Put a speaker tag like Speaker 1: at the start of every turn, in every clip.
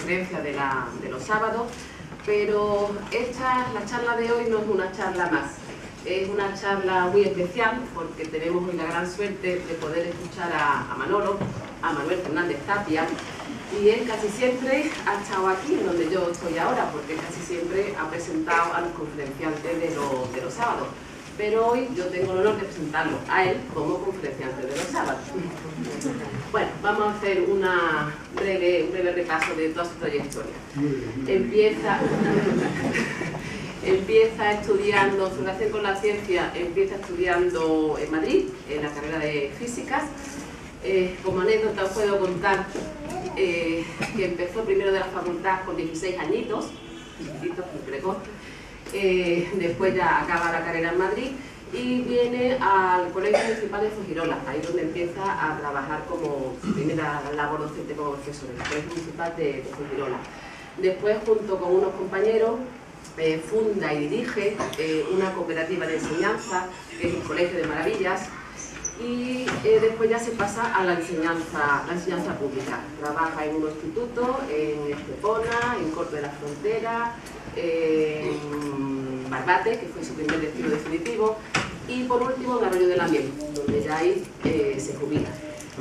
Speaker 1: conferencia de los sábados, pero la charla de hoy no es una charla más. Es una charla muy especial porque tenemos hoy la gran suerte de poder escuchar a Manuel Fernández Tapia, y él casi siempre ha estado aquí, donde yo estoy ahora, porque casi siempre ha presentado a los conferenciantes de los sábados. Pero hoy yo tengo el honor de presentarlo a él como conferenciante de los sábados. Bueno, vamos a hacer un breve repaso de toda su trayectoria. Empieza estudiando, su relación con la ciencia, empieza estudiando en Madrid, en la carrera de físicas. Como anécdota os puedo contar que empezó primero de la facultad con 16 añitos, precoz. Después ya acaba la carrera en Madrid y viene al Colegio Municipal de Fuengirola, ahí donde empieza a trabajar como primera labor docente como profesor en el Colegio Municipal de Fuengirola. Después, junto con unos compañeros, funda y dirige una cooperativa de enseñanza, que es el Colegio de Maravillas, y después ya se pasa a la enseñanza pública. Trabaja en un instituto, en Estepona, en Corte de la Frontera, en Barbate, que fue su primer destino definitivo, y por último en Arroyo de la Miel, donde ya ahí se jubila.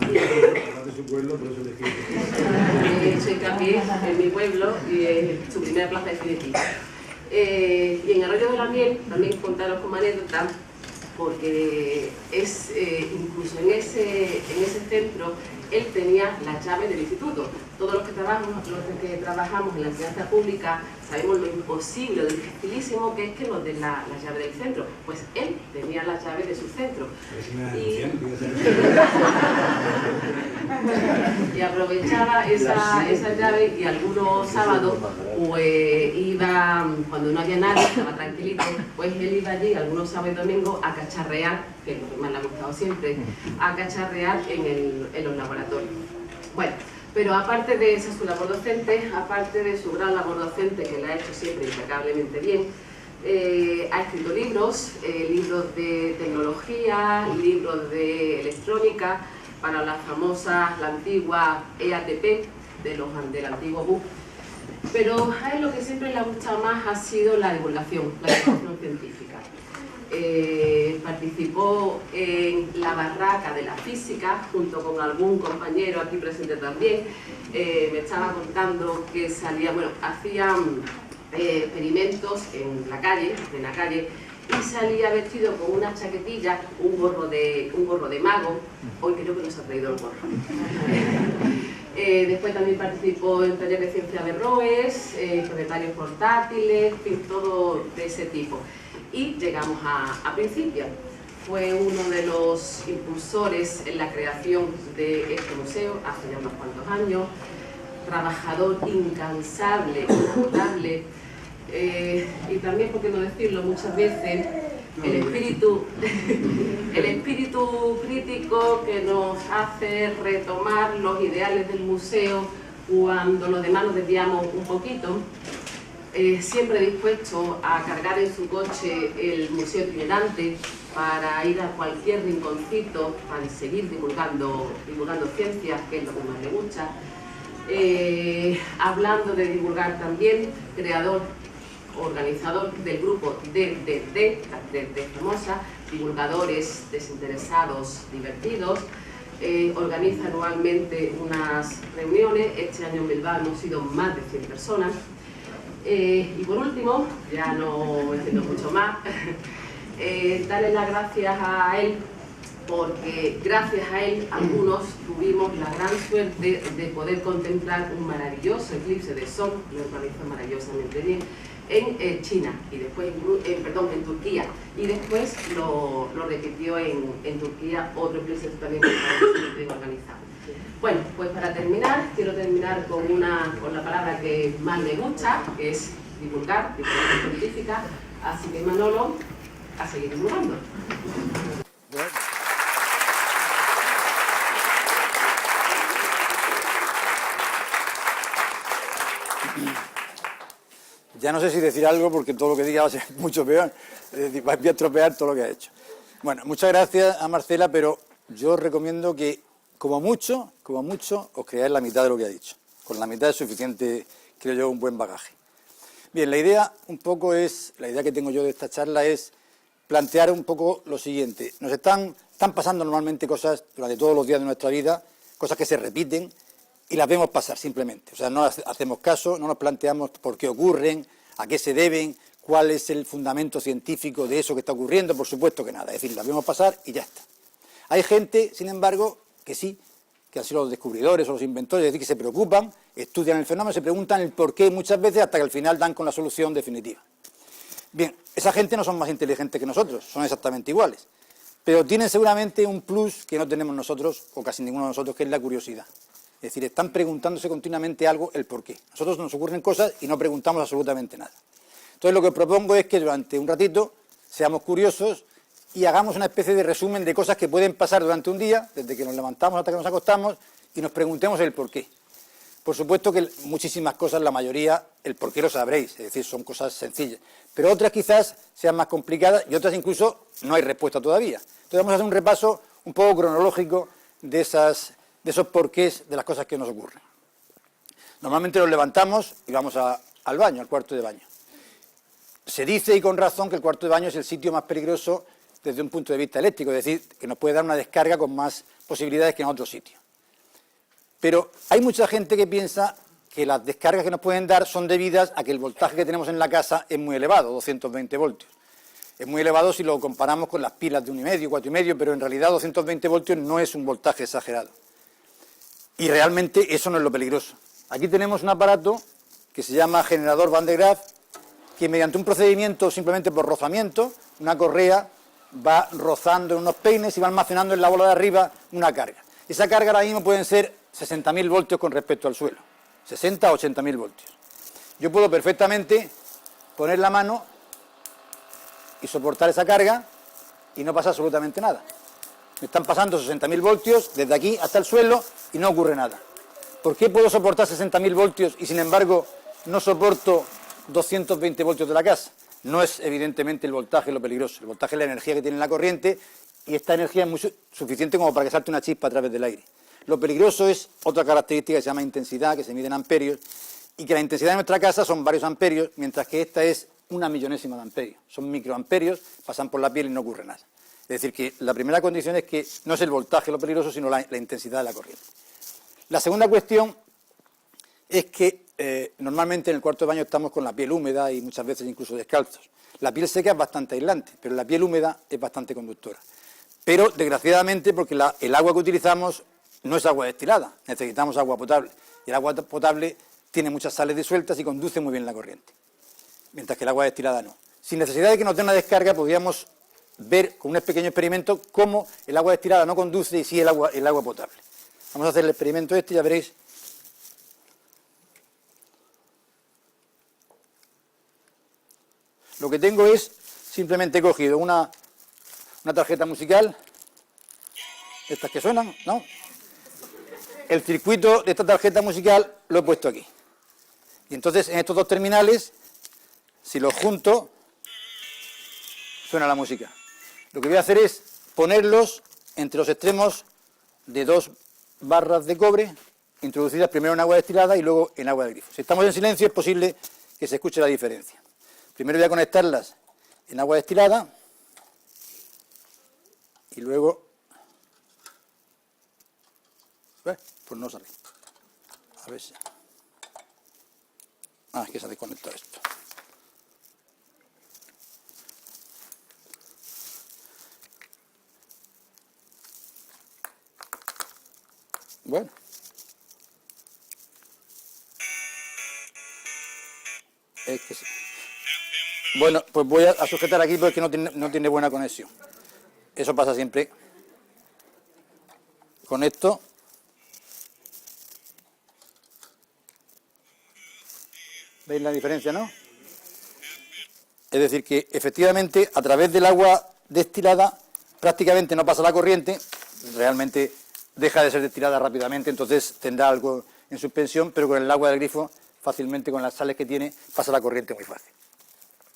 Speaker 2: De su pueblo, pero se
Speaker 1: Soy hincapié en mi pueblo y es su primera plaza definitiva. Y en Arroyo de la Miel, también contaros como anécdota, porque incluso en ese centro él tenía las llaves del instituto. Todos los que trabajamos en la enseñanza pública sabemos lo imposible, lo dificilísimo que es que nos den la llave del centro. Pues él tenía las llaves de su centro. Y aprovechaba esa llave, y algunos sábados pues iba, cuando no había nadie, estaba tranquilito, pues él iba allí algunos sábados y domingos a cacharrear, que es lo que más le ha gustado siempre, a cacharrear en los laboratorios. Bueno, pero aparte de esa su labor docente, aparte de su gran labor docente, que la ha hecho siempre impecablemente bien, ha escrito libros de tecnología, libros de electrónica, para la antigua EATP, del antiguo BUP. Pero a él lo que siempre le ha gustado más ha sido la divulgación científica. Participó en la barraca de la física junto con algún compañero aquí presente también. Me estaba contando que hacían experimentos en la calle, y salía vestido con una chaquetilla, un gorro de mago. Hoy creo que nos ha traído el gorro. Después también participó en talleres de ciencia de Roes, planetarios portátiles, en fin, todo de ese tipo. Y llegamos a Principia. Fue uno de los impulsores en la creación de este museo hace ya unos cuantos años. Trabajador incansable, inagotable, y también, por qué no decirlo, muchas veces el espíritu crítico que nos hace retomar los ideales del museo cuando los demás nos desviamos un poquito. Siempre dispuesto a cargar en su coche el museo itinerante para ir a cualquier rinconcito para seguir divulgando ciencias, que es lo que más le gusta. Hablando de divulgar también, organizador del grupo de famosa, divulgadores desinteresados divertidos. Organiza anualmente unas reuniones. Este año en Bilbao hemos sido más de 100 personas. Y por último, ya no entiendo mucho más, darle las gracias a él, porque gracias a él algunos tuvimos la gran suerte de poder contemplar un maravilloso eclipse de sol, lo organizó maravillosamente bien, en China, y después en Turquía, y después lo repitió en Turquía, otro eclipse también muy organizado. Bueno, pues para terminar, quiero terminar con la palabra que más me gusta, que es divulgación científica, así que Manolo, a seguir divulgando.
Speaker 3: Ya no sé si decir algo porque todo lo que diga va a ser mucho peor, va a estropear todo lo que ha hecho. Bueno, muchas gracias a Marcela, pero yo os recomiendo que como mucho, os creáis la mitad de lo que ha dicho. Con la mitad es suficiente, creo yo, un buen bagaje. Bien, la idea que tengo yo de esta charla es plantear un poco lo siguiente. Nos están pasando normalmente cosas durante todos los días de nuestra vida, cosas que se repiten y las vemos pasar simplemente. O sea, no hacemos caso, no nos planteamos por qué ocurren, a qué se deben, cuál es el fundamento científico de eso que está ocurriendo, por supuesto que nada. Es decir, las vemos pasar y ya está. Hay gente, sin embargo, que sí, que han sido los descubridores o los inventores, es decir, que se preocupan, estudian el fenómeno, se preguntan el porqué muchas veces hasta que al final dan con la solución definitiva. Bien, esa gente no son más inteligentes que nosotros, son exactamente iguales, pero tienen seguramente un plus que no tenemos nosotros, o casi ninguno de nosotros, que es la curiosidad. Es decir, están preguntándose continuamente algo, el porqué. Nosotros nos ocurren cosas y no preguntamos absolutamente nada. Entonces lo que propongo es que durante un ratito seamos curiosos y hagamos una especie de resumen de cosas que pueden pasar durante un día, desde que nos levantamos hasta que nos acostamos, y nos preguntemos el porqué. Por supuesto que muchísimas cosas, la mayoría, el porqué lo sabréis, es decir, son cosas sencillas. Pero otras quizás sean más complicadas y otras incluso no hay respuesta todavía. Entonces vamos a hacer un repaso un poco cronológico de esos porqués de las cosas que nos ocurren. Normalmente nos levantamos y vamos al baño, al cuarto de baño. Se dice, y con razón, que el cuarto de baño es el sitio más peligroso desde un punto de vista eléctrico, es decir, que nos puede dar una descarga con más posibilidades que en otro sitio. Pero hay mucha gente que piensa que las descargas que nos pueden dar son debidas a que el voltaje que tenemos en la casa es muy elevado, 220 voltios. Es muy elevado si lo comparamos con las pilas de 1,5, 4,5, pero en realidad 220 voltios no es un voltaje exagerado. Y realmente eso no es lo peligroso. Aquí tenemos un aparato que se llama generador Van de Graaff, que mediante un procedimiento simplemente por rozamiento, una correa va rozando en unos peines y va almacenando en la bola de arriba una carga. Esa carga ahora mismo pueden ser 60.000 voltios con respecto al suelo, 60 a 80.000 voltios. Yo puedo perfectamente poner la mano y soportar esa carga y no pasa absolutamente nada. Me están pasando 60.000 voltios desde aquí hasta el suelo y no ocurre nada. ¿Por qué puedo soportar 60.000 voltios y sin embargo no soporto 220 voltios de la casa? No es evidentemente el voltaje lo peligroso, el voltaje es la energía que tiene la corriente y esta energía es muy suficiente como para que salte una chispa a través del aire. Lo peligroso es otra característica que se llama intensidad, que se mide en amperios, y que la intensidad de nuestra casa son varios amperios, mientras que esta es 1/millonésima de amperios. Son microamperios, pasan por la piel y no ocurre nada. Es decir, que la primera condición es que no es el voltaje lo peligroso, sino la intensidad de la corriente. La segunda cuestión es que normalmente en el cuarto de baño estamos con la piel húmeda y muchas veces incluso descalzos. La piel seca es bastante aislante, pero la piel húmeda es bastante conductora. Pero, desgraciadamente, porque el agua que utilizamos no es agua destilada, necesitamos agua potable. Y el agua potable tiene muchas sales disueltas y conduce muy bien la corriente, mientras que el agua destilada no. Sin necesidad de que nos dé una descarga, podríamos ver con un pequeño experimento cómo el agua destilada no conduce y sí el agua potable. Vamos a hacer el experimento y ya veréis. Lo que tengo es, simplemente he cogido una tarjeta musical, estas que suenan, ¿no? El circuito de esta tarjeta musical lo he puesto aquí. Y entonces en estos dos terminales, si los junto, suena la música. Lo que voy a hacer es ponerlos entre los extremos de dos barras de cobre, introducidas primero en agua destilada y luego en agua de grifo. Si estamos en silencio es posible que se escuche la diferencia. Primero voy a conectarlas en agua destilada y luego... Pues no sale. A ver si... es que se ha desconectado esto. Bueno. Es que sí. Bueno, pues voy a sujetar aquí porque no tiene buena conexión. Eso pasa siempre. Con esto. ¿Veis la diferencia, no? Es decir, que efectivamente a través del agua destilada prácticamente no pasa la corriente, realmente deja de ser destilada rápidamente, entonces tendrá algo en suspensión, pero con el agua del grifo, fácilmente con las sales que tiene, pasa la corriente muy fácil.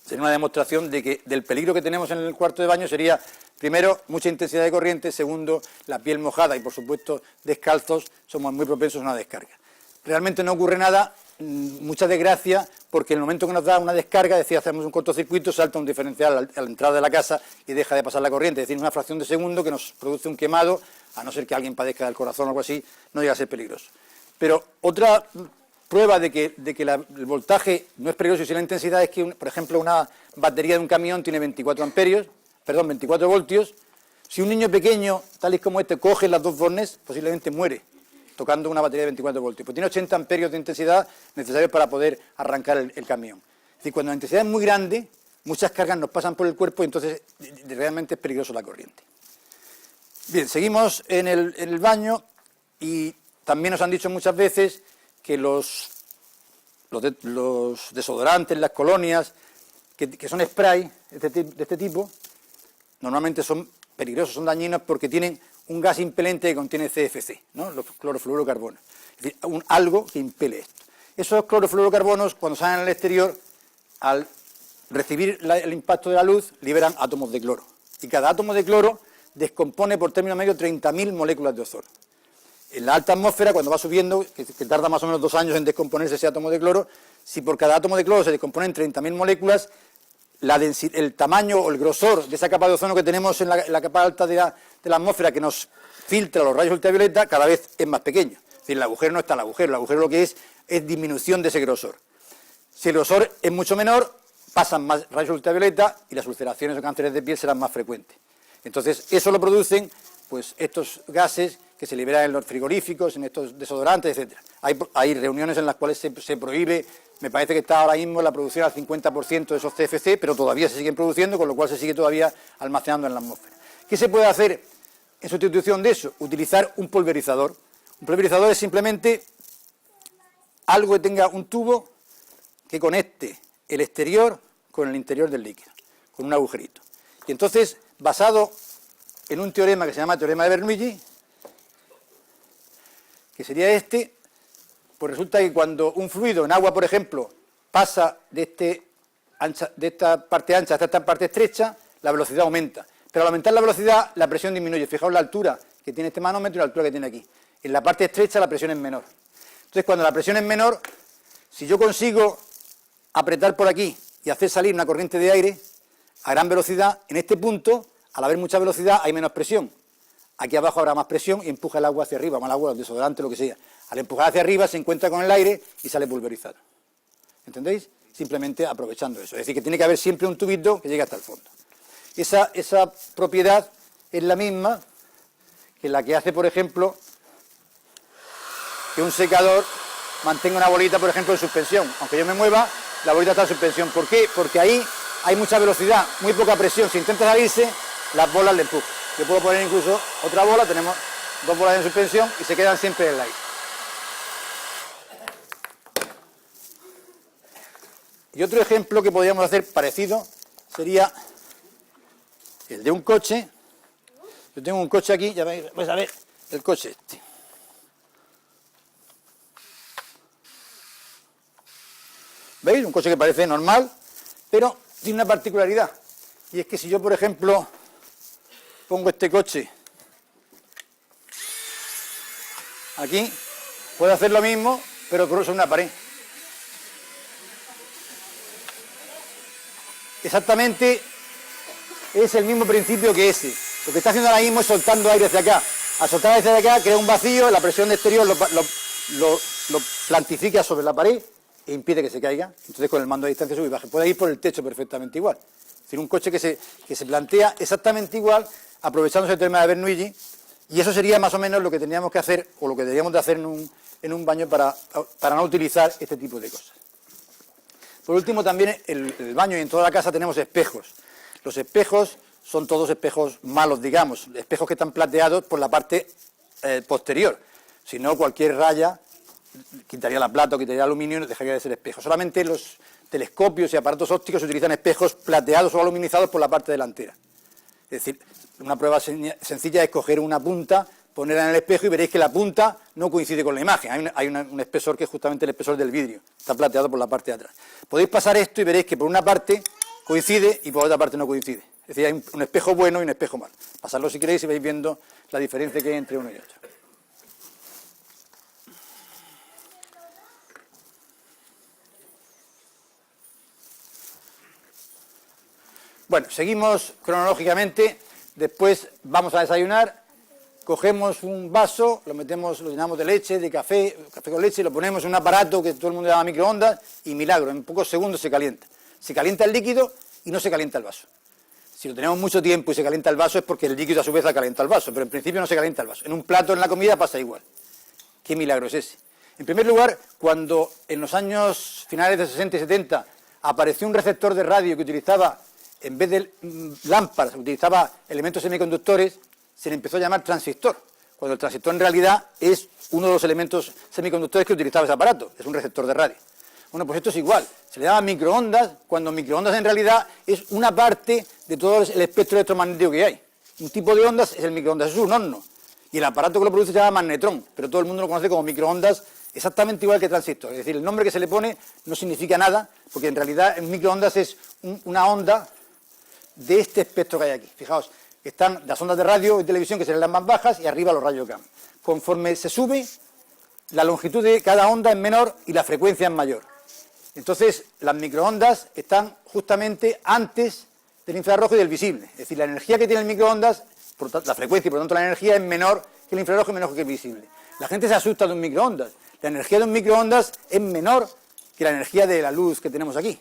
Speaker 3: Sería una demostración de que del peligro que tenemos en el cuarto de baño sería, primero, mucha intensidad de corriente, segundo, la piel mojada y, por supuesto, descalzos, somos muy propensos a una descarga. realmente no ocurre nada, mucha desgracia, porque en el momento que nos da una descarga, es decir, hacemos un cortocircuito, salta un diferencial a la entrada de la casa y deja de pasar la corriente, es decir, una fracción de segundo que nos produce un quemado, a no ser que alguien padezca del corazón o algo así, no llega a ser peligroso. Pero otra prueba de que el voltaje no es peligroso y la intensidad es que, por ejemplo, una batería de un camión tiene 24 voltios. Si un niño pequeño, tal y como este, coge las dos bornes, posiblemente muere tocando una batería de 24 voltios. Pues tiene 80 amperios de intensidad necesarios para poder arrancar el camión. Es decir, cuando la intensidad es muy grande, muchas cargas nos pasan por el cuerpo y entonces realmente es peligroso la corriente. Bien, seguimos en el baño y también nos han dicho muchas veces que los desodorantes, las colonias, que son spray de este tipo, normalmente son peligrosos, son dañinos porque tienen un gas impelente que contiene CFC, ¿no? Los clorofluorocarbonos. Es decir, algo que impele esto. Esos clorofluorocarbonos, cuando salen al exterior, al recibir el impacto de la luz, liberan átomos de cloro. Y cada átomo de cloro descompone por término medio 30.000 moléculas de ozono. En la alta atmósfera, cuando va subiendo, que tarda más o menos 2 años en descomponerse ese átomo de cloro, si por cada átomo de cloro se descomponen 30.000 moléculas, el tamaño o el grosor de esa capa de ozono que tenemos en la capa alta de la atmósfera que nos filtra los rayos ultravioleta cada vez es más pequeño. Es decir, el agujero no está en el agujero lo que es disminución de ese grosor. Si el grosor es mucho menor, pasan más rayos ultravioleta y las ulceraciones o cánceres de piel serán más frecuentes. Entonces, eso lo producen pues estos gases que se liberan en los frigoríficos, en estos desodorantes, etc. Hay reuniones en las cuales se prohíbe, me parece que está ahora mismo la producción al 50% de esos CFC, pero todavía se siguen produciendo, con lo cual se sigue todavía almacenando en la atmósfera. ¿Qué se puede hacer en sustitución de eso? Utilizar un pulverizador. Un pulverizador es simplemente algo que tenga un tubo que conecte el exterior con el interior del líquido, con un agujerito. Y entonces, basado en un teorema que se llama teorema de Bernoulli, que sería este, pues resulta que cuando un fluido en agua, por ejemplo, pasa de esta parte ancha hasta esta parte estrecha, la velocidad aumenta. Pero al aumentar la velocidad, la presión disminuye. Fijaos la altura que tiene este manómetro y la altura que tiene aquí. En la parte estrecha la presión es menor. Entonces, cuando la presión es menor, si yo consigo apretar por aquí y hacer salir una corriente de aire a gran velocidad, en este punto, al haber mucha velocidad, hay menos presión. Aquí abajo habrá más presión y empuja el agua hacia arriba, más el agua, el desodorante, lo que sea. Al empujar hacia arriba se encuentra con el aire y sale pulverizado. ¿Entendéis? Simplemente aprovechando eso. Es decir, que tiene que haber siempre un tubito que llegue hasta el fondo. Esa propiedad es la misma que la que hace, por ejemplo, que un secador mantenga una bolita, por ejemplo, en suspensión. Aunque yo me mueva, la bolita está en suspensión. ¿Por qué? Porque ahí hay mucha velocidad, muy poca presión. Si intenta salirse, las bolas le empujan. Yo puedo poner incluso otra bola, tenemos 2 bolas en suspensión y se quedan siempre en el aire. Y otro ejemplo que podríamos hacer parecido sería el de un coche. Yo tengo un coche aquí, ya vais a ver el coche este. ¿Veis? Un coche que parece normal, pero tiene una particularidad. Y es que si yo, por ejemplo, pongo este coche aquí, puedo hacer lo mismo, pero cruzo una pared. Exactamente es el mismo principio que ese. Lo que está haciendo ahora mismo es soltando aire hacia acá. Al soltar aire hacia acá crea un vacío, la presión de exterior lo plantifica sobre la pared e impide que se caiga. Entonces con el mando a distancia sube y baja. Puede ir por el techo perfectamente igual. Es decir, un coche que se plantea exactamente igual, aprovechándose el teorema de Bernoulli, y eso sería más o menos lo que tendríamos que hacer, o lo que deberíamos de hacer en un baño para no utilizar este tipo de cosas. Por último, también en el baño y en toda la casa tenemos espejos. Los espejos son todos espejos malos, digamos, espejos que están plateados por la parte posterior. Si no, cualquier raya quitaría la plata o quitaría el aluminio y dejaría de ser espejo. Solamente los telescopios y aparatos ópticos utilizan espejos plateados o aluminizados por la parte delantera. Es decir, una prueba sencilla es coger una punta, ponerla en el espejo y veréis que la punta no coincide con la imagen. Hay un espesor que es justamente el espesor del vidrio. Está plateado por la parte de atrás. Podéis pasar esto y veréis que por una parte coincide y por otra parte no coincide. Es decir, hay un espejo bueno y un espejo malo. Pasadlo si queréis y vais viendo la diferencia que hay entre uno y otro. Bueno, seguimos cronológicamente, después vamos a desayunar, cogemos un vaso, lo llenamos de leche, de café con leche, lo ponemos en un aparato que todo el mundo llama microondas y milagro, en pocos segundos se calienta. Se calienta el líquido y no se calienta el vaso. Si lo tenemos mucho tiempo y se calienta el vaso es porque el líquido a su vez ha calentado el vaso, pero en principio no se calienta el vaso. En un plato, en la comida, pasa igual. ¿Qué milagro es ese? En primer lugar, cuando en los años finales de 60 y 70 apareció un receptor de radio que utilizaba, en vez de lámparas, utilizaba elementos semiconductores, se le empezó a llamar transistor, cuando el transistor en realidad es uno de los elementos semiconductores que utilizaba ese aparato, es un receptor de radio. Bueno, pues esto es igual, se le llama microondas, cuando microondas en realidad es una parte de todo el espectro electromagnético que hay. Un tipo de ondas es el microondas, es un horno, y el aparato que lo produce se llama magnetrón, pero todo el mundo lo conoce como microondas, exactamente igual que transistor. Es decir, el nombre que se le pone no significa nada, porque en realidad el microondas es una onda de este espectro que hay aquí. Fijaos, están las ondas de radio y televisión que serán las más bajas y arriba los rayos gamma. Conforme se sube, la longitud de cada onda es menor y la frecuencia es mayor. Entonces, las microondas están justamente antes del infrarrojo y del visible. Es decir, la energía que tiene el microondas, la frecuencia y por lo tanto la energía es menor que el infrarrojo y menor que el visible. La gente se asusta de un microondas. La energía de un microondas es menor que la energía de la luz que tenemos aquí.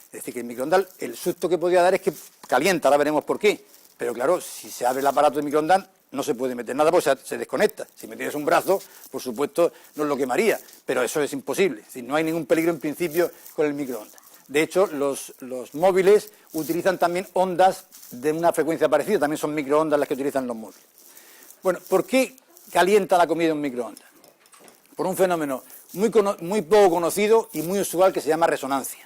Speaker 3: Es decir, que el microondas, el susto que podría dar es que calienta, ahora veremos por qué. Pero claro, si se abre el aparato de microondas, no se puede meter nada porque se desconecta. Si metieras un brazo, por supuesto, nos lo quemaría, pero eso es imposible. Es decir, no hay ningún peligro en principio con el microondas. De hecho, los móviles utilizan también ondas de una frecuencia parecida, también son microondas las que utilizan los móviles. Bueno, ¿por qué calienta la comida un microondas? Por un fenómeno muy poco conocido y muy usual que se llama resonancia.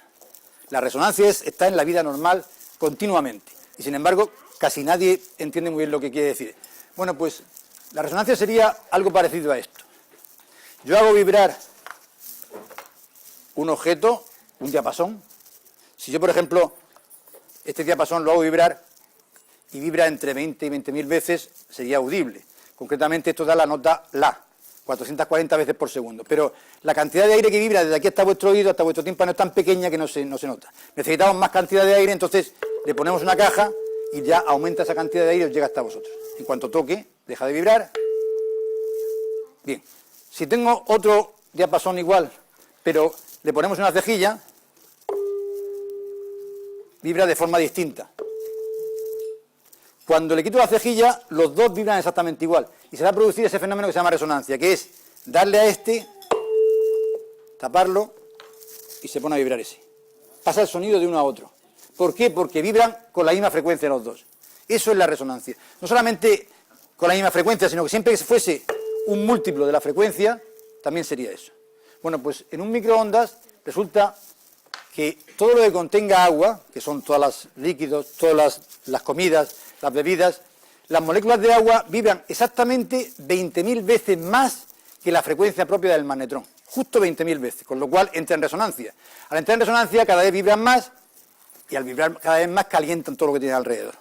Speaker 3: La resonancia está en la vida normal continuamente y, sin embargo, casi nadie entiende muy bien lo que quiere decir. Bueno, pues la resonancia sería algo parecido a esto. Yo hago vibrar un objeto, un diapasón. Si yo, por ejemplo, este diapasón lo hago vibrar y vibra entre 20 y 20.000 veces, sería audible. Concretamente esto da la nota La, 440 veces por segundo. Pero la cantidad de aire que vibra desde aquí hasta vuestro oído, hasta vuestro tímpano, es tan pequeña que no se nota. Necesitamos más cantidad de aire, entonces le ponemos una caja y ya aumenta esa cantidad de aire y os llega hasta vosotros. En cuanto toque, deja de vibrar. Bien, si tengo otro diapasón igual, pero le ponemos una cejilla, vibra de forma distinta. Cuando le quito la cejilla, los dos vibran exactamente igual. Y se va a producir ese fenómeno que se llama resonancia, que es darle a este, taparlo, y se pone a vibrar ese. Pasa el sonido de uno a otro. ¿Por qué? Porque vibran con la misma frecuencia los dos. Eso es la resonancia. No solamente con la misma frecuencia, sino que siempre que fuese un múltiplo de la frecuencia, también sería eso. Bueno, pues en un microondas resulta que todo lo que contenga agua, que son todos los líquidos, todas las comidas, las bebidas, las moléculas de agua vibran exactamente 20.000 veces más que la frecuencia propia del magnetrón. Justo 20.000 veces, con lo cual entra en resonancia. Al entrar en resonancia cada vez vibran más y al vibrar cada vez más calientan todo lo que tiene alrededor.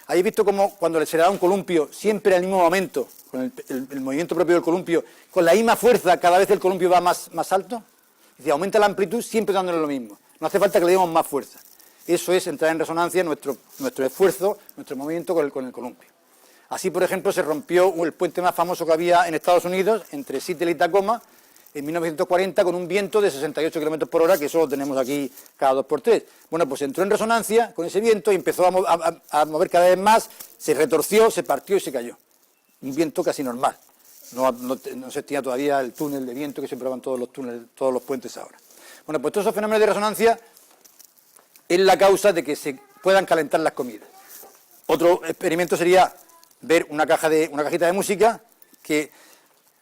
Speaker 3: ¿Habéis visto cómo cuando se le da un columpio, siempre al mismo momento, con el movimiento propio del columpio, con la misma fuerza, cada vez el columpio va más alto? Es decir, aumenta la amplitud siempre dándole lo mismo. No hace falta que le demos más fuerza. Eso es entrar en resonancia, nuestro esfuerzo, nuestro movimiento con el columpio. Así, por ejemplo, se rompió el puente más famoso que había en Estados Unidos, entre Seattle y Tacoma, en 1940, con un viento de 68 km por hora, que eso lo tenemos aquí cada 2 por 3. Bueno, pues entró en resonancia con ese viento y empezó a mover cada vez más, se retorció, se partió y se cayó. Un viento casi normal. No se tenía todavía el túnel de viento que se prueban todos los túneles, todos los puentes ahora. Bueno, pues todos esos fenómenos de resonancia es la causa de que se puedan calentar las comidas. Otro experimento sería ver una cajita de música que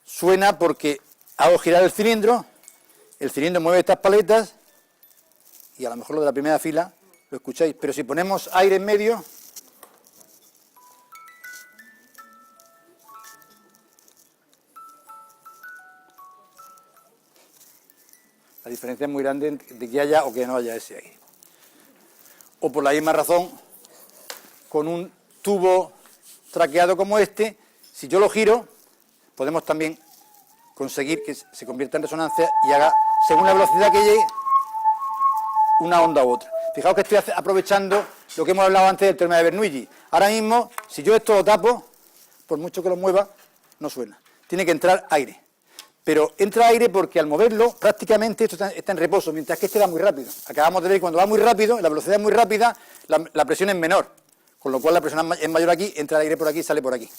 Speaker 3: suena porque hago girar el cilindro mueve estas paletas y a lo mejor lo de la primera fila lo escucháis, pero si ponemos aire en medio, la diferencia es muy grande de que haya o que no haya ese aire. O por la misma razón, con un tubo traqueado como este, si yo lo giro, podemos también conseguir que se convierta en resonancia y haga, según la velocidad que llegue, una onda u otra. Fijaos que estoy aprovechando lo que hemos hablado antes del teorema de Bernoulli. Ahora mismo, si yo esto lo tapo, por mucho que lo mueva, no suena. Tiene que entrar aire. Pero entra aire porque al moverlo, prácticamente esto está en reposo, mientras que este va muy rápido. Acabamos de ver que cuando va muy rápido, la velocidad es muy rápida, la presión es menor. Con lo cual la presión es mayor aquí, entra el aire por aquí, sale por aquí.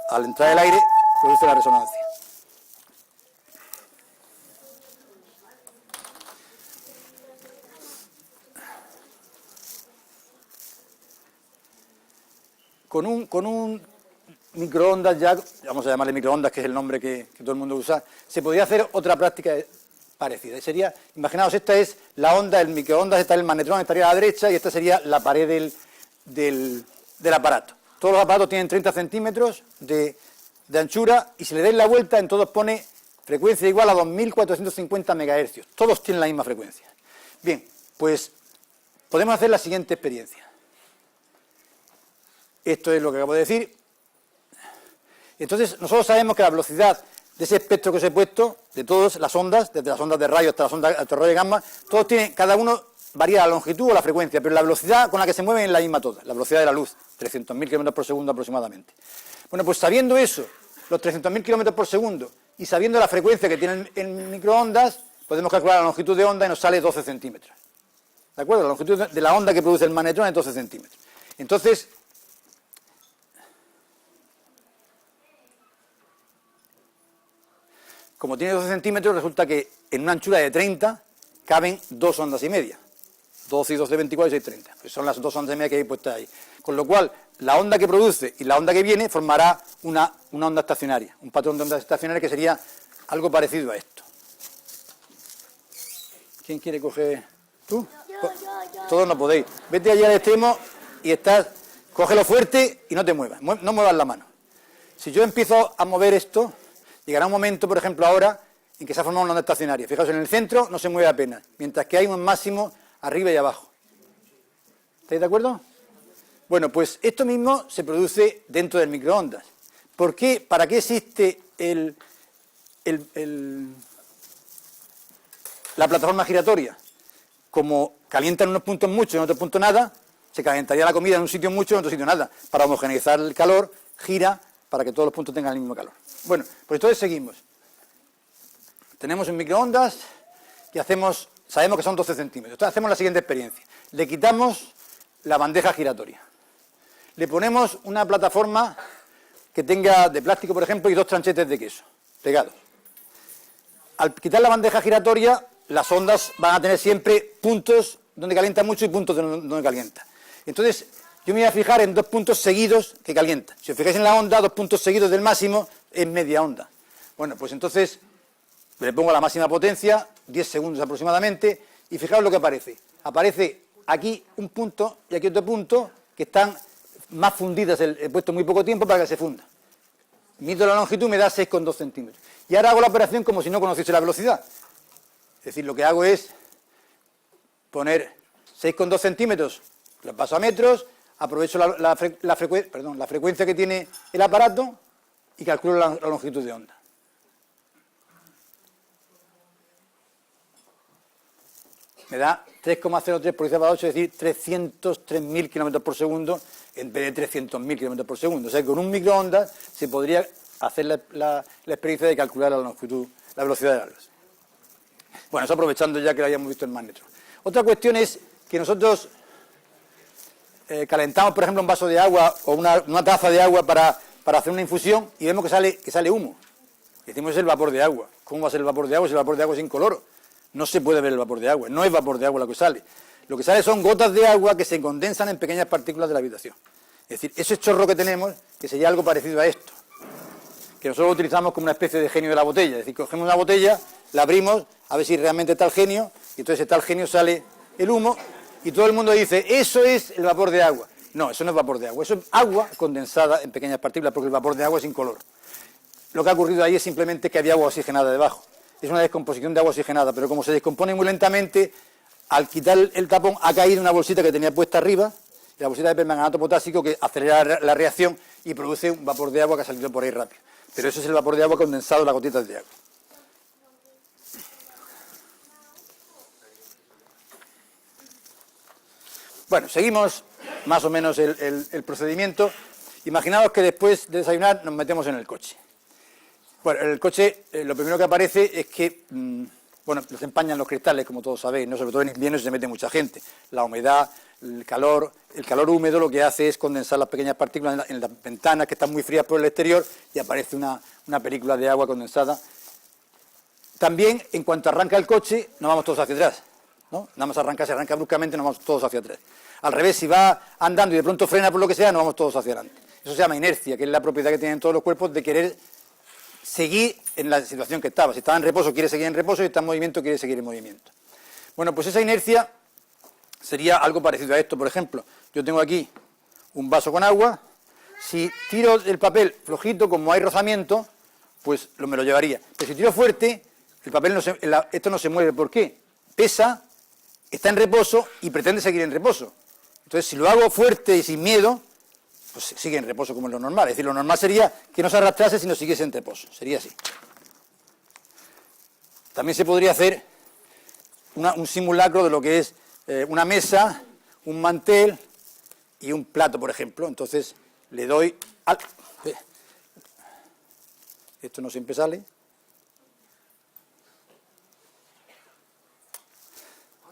Speaker 3: Al entrar el aire, produce la resonancia. Con un microondas ya, vamos a llamarle microondas, que es el nombre que todo el mundo usa, se podría hacer otra práctica parecida. Y sería, imaginaos, esta es la onda, el microondas, está el magnetron, estaría a la derecha y esta sería la pared del aparato. Todos los aparatos tienen 30 centímetros de anchura y si le dais la vuelta en todos pone frecuencia igual a 2450 MHz. Todos tienen la misma frecuencia. Bien, pues podemos hacer la siguiente experiencia. Esto es lo que acabo de decir. Entonces, nosotros sabemos que la velocidad de ese espectro que os he puesto, de todas las ondas, desde las ondas de radio hasta las ondas de rayos gamma, todos tienen, cada uno varía la longitud o la frecuencia, pero la velocidad con la que se mueven es la misma toda, la velocidad de la luz, 300.000 km por segundo aproximadamente. Bueno, pues sabiendo eso, los 300.000 km por segundo, y sabiendo la frecuencia que tiene el microondas, podemos calcular la longitud de onda y nos sale 12 centímetros. ¿De acuerdo? La longitud de la onda que produce el magnetron es 12 centímetros. Entonces, como tiene 12 centímetros, resulta que en una anchura de 30 caben 2 ondas y media. 12 y 12, 24 y 6, 30. Pues son las 2 ondas y media que hay puestas ahí. Con lo cual, la onda que produce y la onda que viene formará una onda estacionaria. Un patrón de onda estacionaria que sería algo parecido a esto. ¿Quién quiere coger? ¿Tú? Yo. Todos no podéis. Vete allá al extremo y cógelo fuerte y no te muevas. No muevas la mano. Si yo empiezo a mover esto, llegará un momento, por ejemplo, ahora, en que se ha formado una onda estacionaria. Fijaos, en el centro no se mueve apenas, mientras que hay un máximo arriba y abajo. ¿Estáis de acuerdo? Bueno, pues esto mismo se produce dentro del microondas. ¿Por qué? ¿Para qué existe la plataforma giratoria? Como calienta en unos puntos mucho y en otros puntos nada, se calentaría la comida en un sitio mucho y en otro sitio nada. Para homogeneizar el calor, gira para que todos los puntos tengan el mismo calor. Bueno, pues entonces seguimos. Tenemos un microondas y sabemos que son 12 centímetros. Entonces hacemos la siguiente experiencia. Le quitamos la bandeja giratoria. Le ponemos una plataforma que tenga de plástico, por ejemplo, y 2 tranchetes de queso pegados. Al quitar la bandeja giratoria, las ondas van a tener siempre puntos donde calienta mucho y puntos donde calienta. Entonces, yo me voy a fijar en 2 puntos seguidos que calientan. Si os fijáis en la onda, 2 puntos seguidos del máximo es media onda. Bueno, pues entonces le pongo la máxima potencia, 10 segundos aproximadamente, y fijaos lo que aparece. Aparece aquí un punto y aquí otro punto que están más fundidas, he puesto muy poco tiempo para que se funda. Mido la longitud, me da 6,2 centímetros. Y ahora hago la operación como si no conociese la velocidad. Es decir, lo que hago es poner 6,2 centímetros, lo paso a metros, aprovecho la frecuencia que tiene el aparato y calculo la longitud de onda. Me da 3,03 por 10 a la 8, es decir, 303.000 km por segundo en vez de 300.000 km por segundo. O sea que con un microondas se podría hacer la experiencia de calcular la longitud, la velocidad de la luz. Bueno, eso aprovechando ya que lo habíamos visto en magnetron. Otra cuestión es que nosotros calentamos, por ejemplo, un vaso de agua o una taza de agua para hacer una infusión y vemos que sale humo. Decimos es el vapor de agua. ¿Cómo va a ser el vapor de agua si el vapor de agua es incoloro? No se puede ver el vapor de agua, no es vapor de agua lo que sale. Lo que sale son gotas de agua que se condensan en pequeñas partículas de la habitación. Es decir, ese chorro que tenemos, que sería algo parecido a esto, que nosotros utilizamos como una especie de genio de la botella. Es decir, cogemos una botella, la abrimos, a ver si realmente está el genio, y entonces está el genio, sale el humo, y todo el mundo dice, eso es el vapor de agua. No, eso no es vapor de agua, eso es agua condensada en pequeñas partículas, porque el vapor de agua es incoloro. Lo que ha ocurrido ahí es simplemente que había agua oxigenada debajo. Es una descomposición de agua oxigenada, pero como se descompone muy lentamente, al quitar el tapón ha caído una bolsita que tenía puesta arriba, la bolsita de permanganato potásico que acelera la reacción y produce un vapor de agua que ha salido por ahí rápido. Pero eso es el vapor de agua condensado en las gotitas de agua. Bueno, seguimos más o menos el procedimiento. Imaginaos que después de desayunar nos metemos en el coche. Bueno, en el coche lo primero que aparece es que, bueno, nos empañan los cristales, como todos sabéis, ¿no? Sobre todo en invierno se mete mucha gente. La humedad, el calor húmedo lo que hace es condensar las pequeñas partículas en las ventanas que están muy frías por el exterior y aparece una película de agua condensada. También, en cuanto arranca el coche, nos vamos todos hacia atrás, ¿no? Nada más arranca, se arranca bruscamente, nos vamos todos hacia atrás. Al revés, si va andando y de pronto frena por lo que sea, nos vamos todos hacia adelante. Eso se llama inercia, que es la propiedad que tienen todos los cuerpos de querer seguir en la situación que estaba. Si estaba en reposo, quiere seguir en reposo, y si está en movimiento, quiere seguir en movimiento. Bueno, pues esa inercia sería algo parecido a esto. Por ejemplo, yo tengo aquí un vaso con agua. Si tiro el papel flojito, como hay rozamiento, pues me lo llevaría. Pero si tiro fuerte, el papel esto no se mueve. ¿Por qué? Pesa, está en reposo y pretende seguir en reposo. Entonces, si lo hago fuerte y sin miedo, pues sigue en reposo como es lo normal. Es decir, lo normal sería que no se arrastrase, sino siguiese en reposo. Sería así. También se podría hacer un simulacro de lo que es una mesa, un mantel y un plato, por ejemplo. Entonces, le doy al... Esto no siempre sale.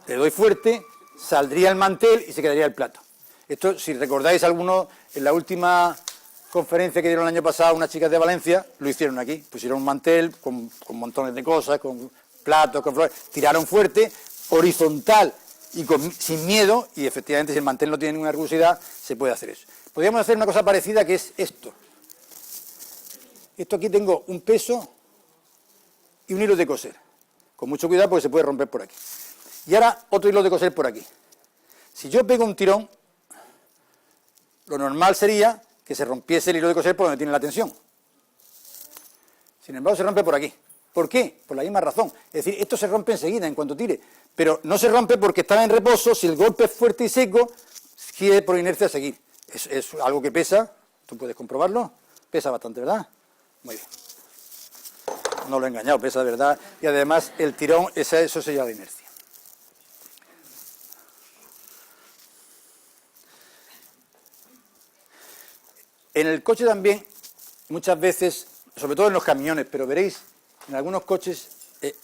Speaker 3: Le doy fuerte, saldría el mantel y se quedaría el plato. Esto, si recordáis alguno, en la última conferencia que dieron el año pasado unas chicas de Valencia, lo hicieron aquí. Pusieron un mantel con montones de cosas, con platos, con flores, tiraron fuerte, horizontal y sin miedo, y efectivamente si el mantel no tiene ninguna rugosidad, se puede hacer eso. Podríamos hacer una cosa parecida, que es esto. Esto aquí tengo un peso y un hilo de coser. Con mucho cuidado porque se puede romper por aquí. Y ahora otro hilo de coser por aquí. Si yo pego un tirón, lo normal sería que se rompiese el hilo de coser por donde tiene la tensión. Sin embargo, se rompe por aquí. ¿Por qué? Por la misma razón. Es decir, esto se rompe enseguida, en cuanto tire. Pero no se rompe porque estaba en reposo. Si el golpe es fuerte y seco, quiere por inercia seguir. Es algo que pesa. Tú puedes comprobarlo. Pesa bastante, ¿verdad? Muy bien. No lo he engañado, pesa de verdad. Y además, el tirón, eso sería la inercia. En el coche también, muchas veces, sobre todo en los camiones, pero veréis en algunos coches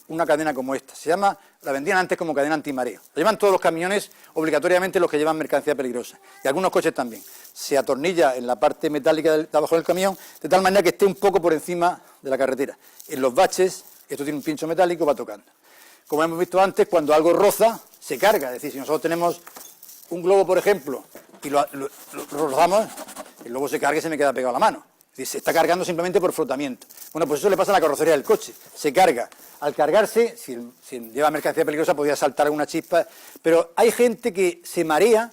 Speaker 3: una cadena como esta. La vendían antes como cadena antimareo. La llevan todos los camiones, obligatoriamente los que llevan mercancía peligrosa. Y algunos coches también. Se atornilla en la parte metálica de abajo del camión, de tal manera que esté un poco por encima de la carretera. En los baches, esto tiene un pincho metálico, va tocando. Como hemos visto antes, cuando algo roza, se carga. Es decir, si nosotros tenemos un globo, por ejemplo, y lo rozamos, el globo se carga y se me queda pegado a la mano. Es decir, se está cargando simplemente por frotamiento. Bueno, pues eso le pasa a la carrocería del coche. Se carga. Al cargarse, si lleva mercancía peligrosa, podría saltar alguna chispa. Pero hay gente que se marea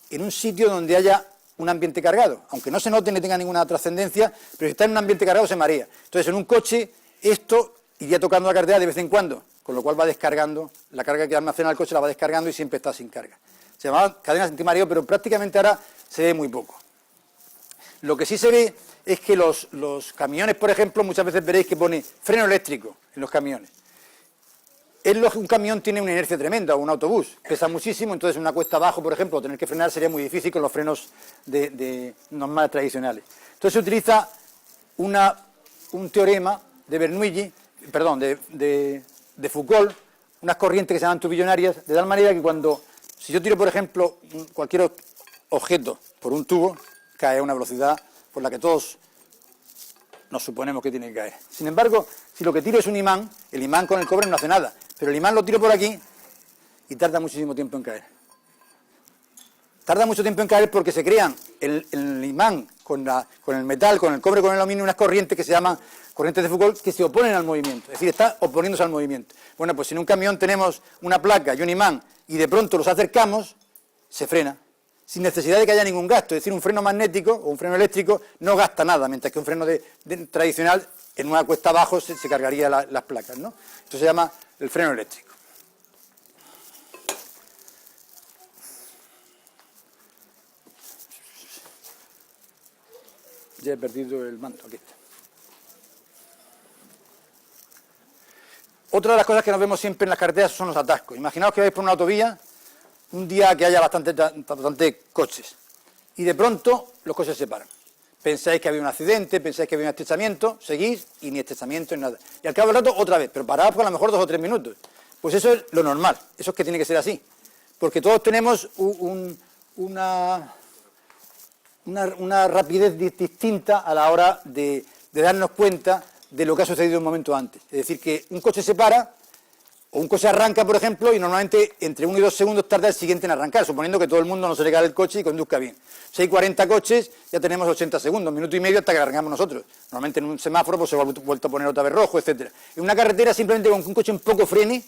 Speaker 3: en un sitio donde haya un ambiente cargado. Aunque no se note ni tenga ninguna trascendencia, pero si está en un ambiente cargado se marea. Entonces, en un coche, esto iría tocando la carretera de vez en cuando, con lo cual va descargando. La carga que almacena el coche la va descargando y siempre está sin carga. Se llamaba cadenas antimareo, pero prácticamente ahora se ve muy poco. Lo que sí se ve es que los camiones, por ejemplo, muchas veces veréis que pone freno eléctrico en los camiones. Un camión tiene una inercia tremenda, o un autobús, pesa muchísimo, entonces en una cuesta abajo, por ejemplo, tener que frenar sería muy difícil con los frenos normales tradicionales. Entonces se utiliza un teorema de Bernoulli, perdón, de Foucault, unas corrientes que se llaman turbillonarias, de tal manera que si yo tiro, por ejemplo, cualquier objeto por un tubo, cae a una velocidad por la que todos nos suponemos que tiene que caer. Sin embargo, si lo que tiro es un imán, el imán con el cobre no hace nada, pero el imán lo tiro por aquí y tarda muchísimo tiempo en caer. Tarda mucho tiempo en caer porque se crean el imán con el metal, con el cobre, con el aluminio, unas corrientes que se llaman corrientes de Foucault que se oponen al movimiento, es decir, está oponiéndose al movimiento. Bueno, pues si en un camión tenemos una placa y un imán y de pronto los acercamos, se frena, sin necesidad de que haya ningún gasto. Es decir, un freno magnético o un freno eléctrico no gasta nada, mientras que un freno tradicional en una cuesta abajo se cargaría las placas, ¿no? Esto se llama el freno eléctrico. Ya he perdido el manto, aquí está. Otra de las cosas que nos vemos siempre en las carreteras son los atascos. Imaginaos que vais por una autovía un día que haya bastante coches. y de pronto los coches se paran. Pensáis que había un accidente, pensáis que había un estrechamiento, seguís y ni estrechamiento ni nada. Y al cabo del rato otra vez, pero parados por a lo mejor 2 o 3 minutos. Pues eso es lo normal, eso es que tiene que ser así. Porque todos tenemos una rapidez distinta a la hora de darnos cuenta de lo que ha sucedido un momento antes. Es decir, que un coche se para, o un coche arranca, por ejemplo, y normalmente entre 1 y 2 segundos tarda el siguiente en arrancar, suponiendo que todo el mundo no se le cae el coche y conduzca bien. Si hay 40 coches, ya tenemos 80 segundos, minuto y medio hasta que arrancamos nosotros. Normalmente en un semáforo pues se va vuelto a poner otra vez rojo, etc. En una carretera, simplemente con que un coche un poco frene,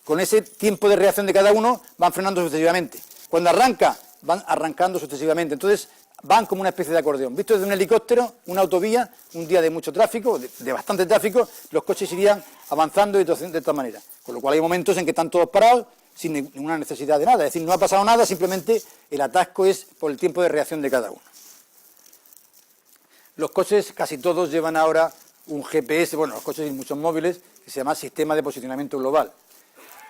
Speaker 3: con ese tiempo de reacción de cada uno, van frenando sucesivamente. Cuando arranca, van arrancando sucesivamente. Entonces, van como una especie de acordeón. Visto desde un helicóptero, una autovía, un día de mucho tráfico, de bastante tráfico, los coches irían avanzando de esta manera. Con lo cual hay momentos en que están todos parados, sin ninguna necesidad de nada. Es decir, no ha pasado nada, simplemente el atasco es por el tiempo de reacción de cada uno. Los coches, casi todos, llevan ahora un GPS, bueno, los coches y muchos móviles, que se llama Sistema de Posicionamiento Global,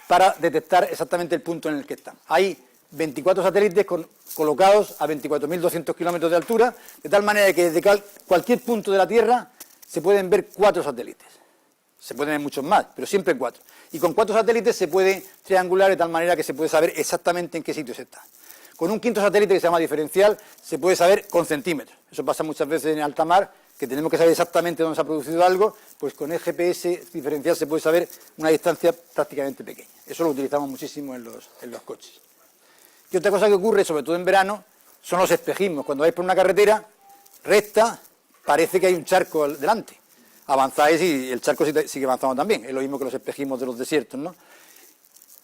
Speaker 3: para detectar exactamente el punto en el que están. Hay 24 satélites colocados a 24.200 kilómetros de altura, de tal manera que desde cualquier punto de la Tierra se pueden ver 4 satélites. Se pueden ver muchos más, pero siempre 4. Y con 4 satélites se puede triangular de tal manera que se puede saber exactamente en qué sitio se está. Con un quinto satélite que se llama diferencial se puede saber con centímetros. Eso pasa muchas veces en alta mar, que tenemos que saber exactamente dónde se ha producido algo, pues con el GPS diferencial se puede saber una distancia prácticamente pequeña. Eso lo utilizamos muchísimo en los coches. Y otra cosa que ocurre, sobre todo en verano, son los espejismos. Cuando vais por una carretera recta, parece que hay un charco delante. Avanzáis y el charco sigue avanzando también. Es lo mismo que los espejismos de los desiertos, ¿no?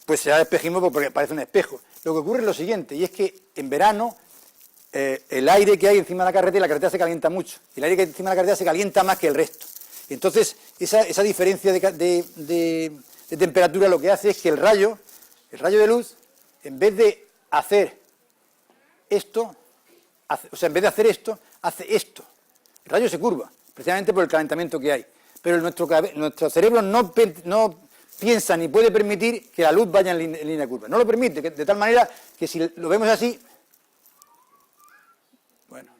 Speaker 3: Pues se da espejismo porque parece un espejo. Lo que ocurre es lo siguiente, y es que en verano el aire que hay encima de la carretera se calienta mucho. Y el aire que hay encima de la carretera se calienta más que el resto. Y entonces, esa diferencia de temperatura lo que hace es que el rayo de luz, en vez de hacer esto, en vez de hacer esto, hace esto. El rayo se curva, precisamente por el calentamiento que hay. Pero nuestro cerebro no piensa ni puede permitir que la luz vaya en línea curva. No lo permite, de tal manera que si lo vemos así, bueno,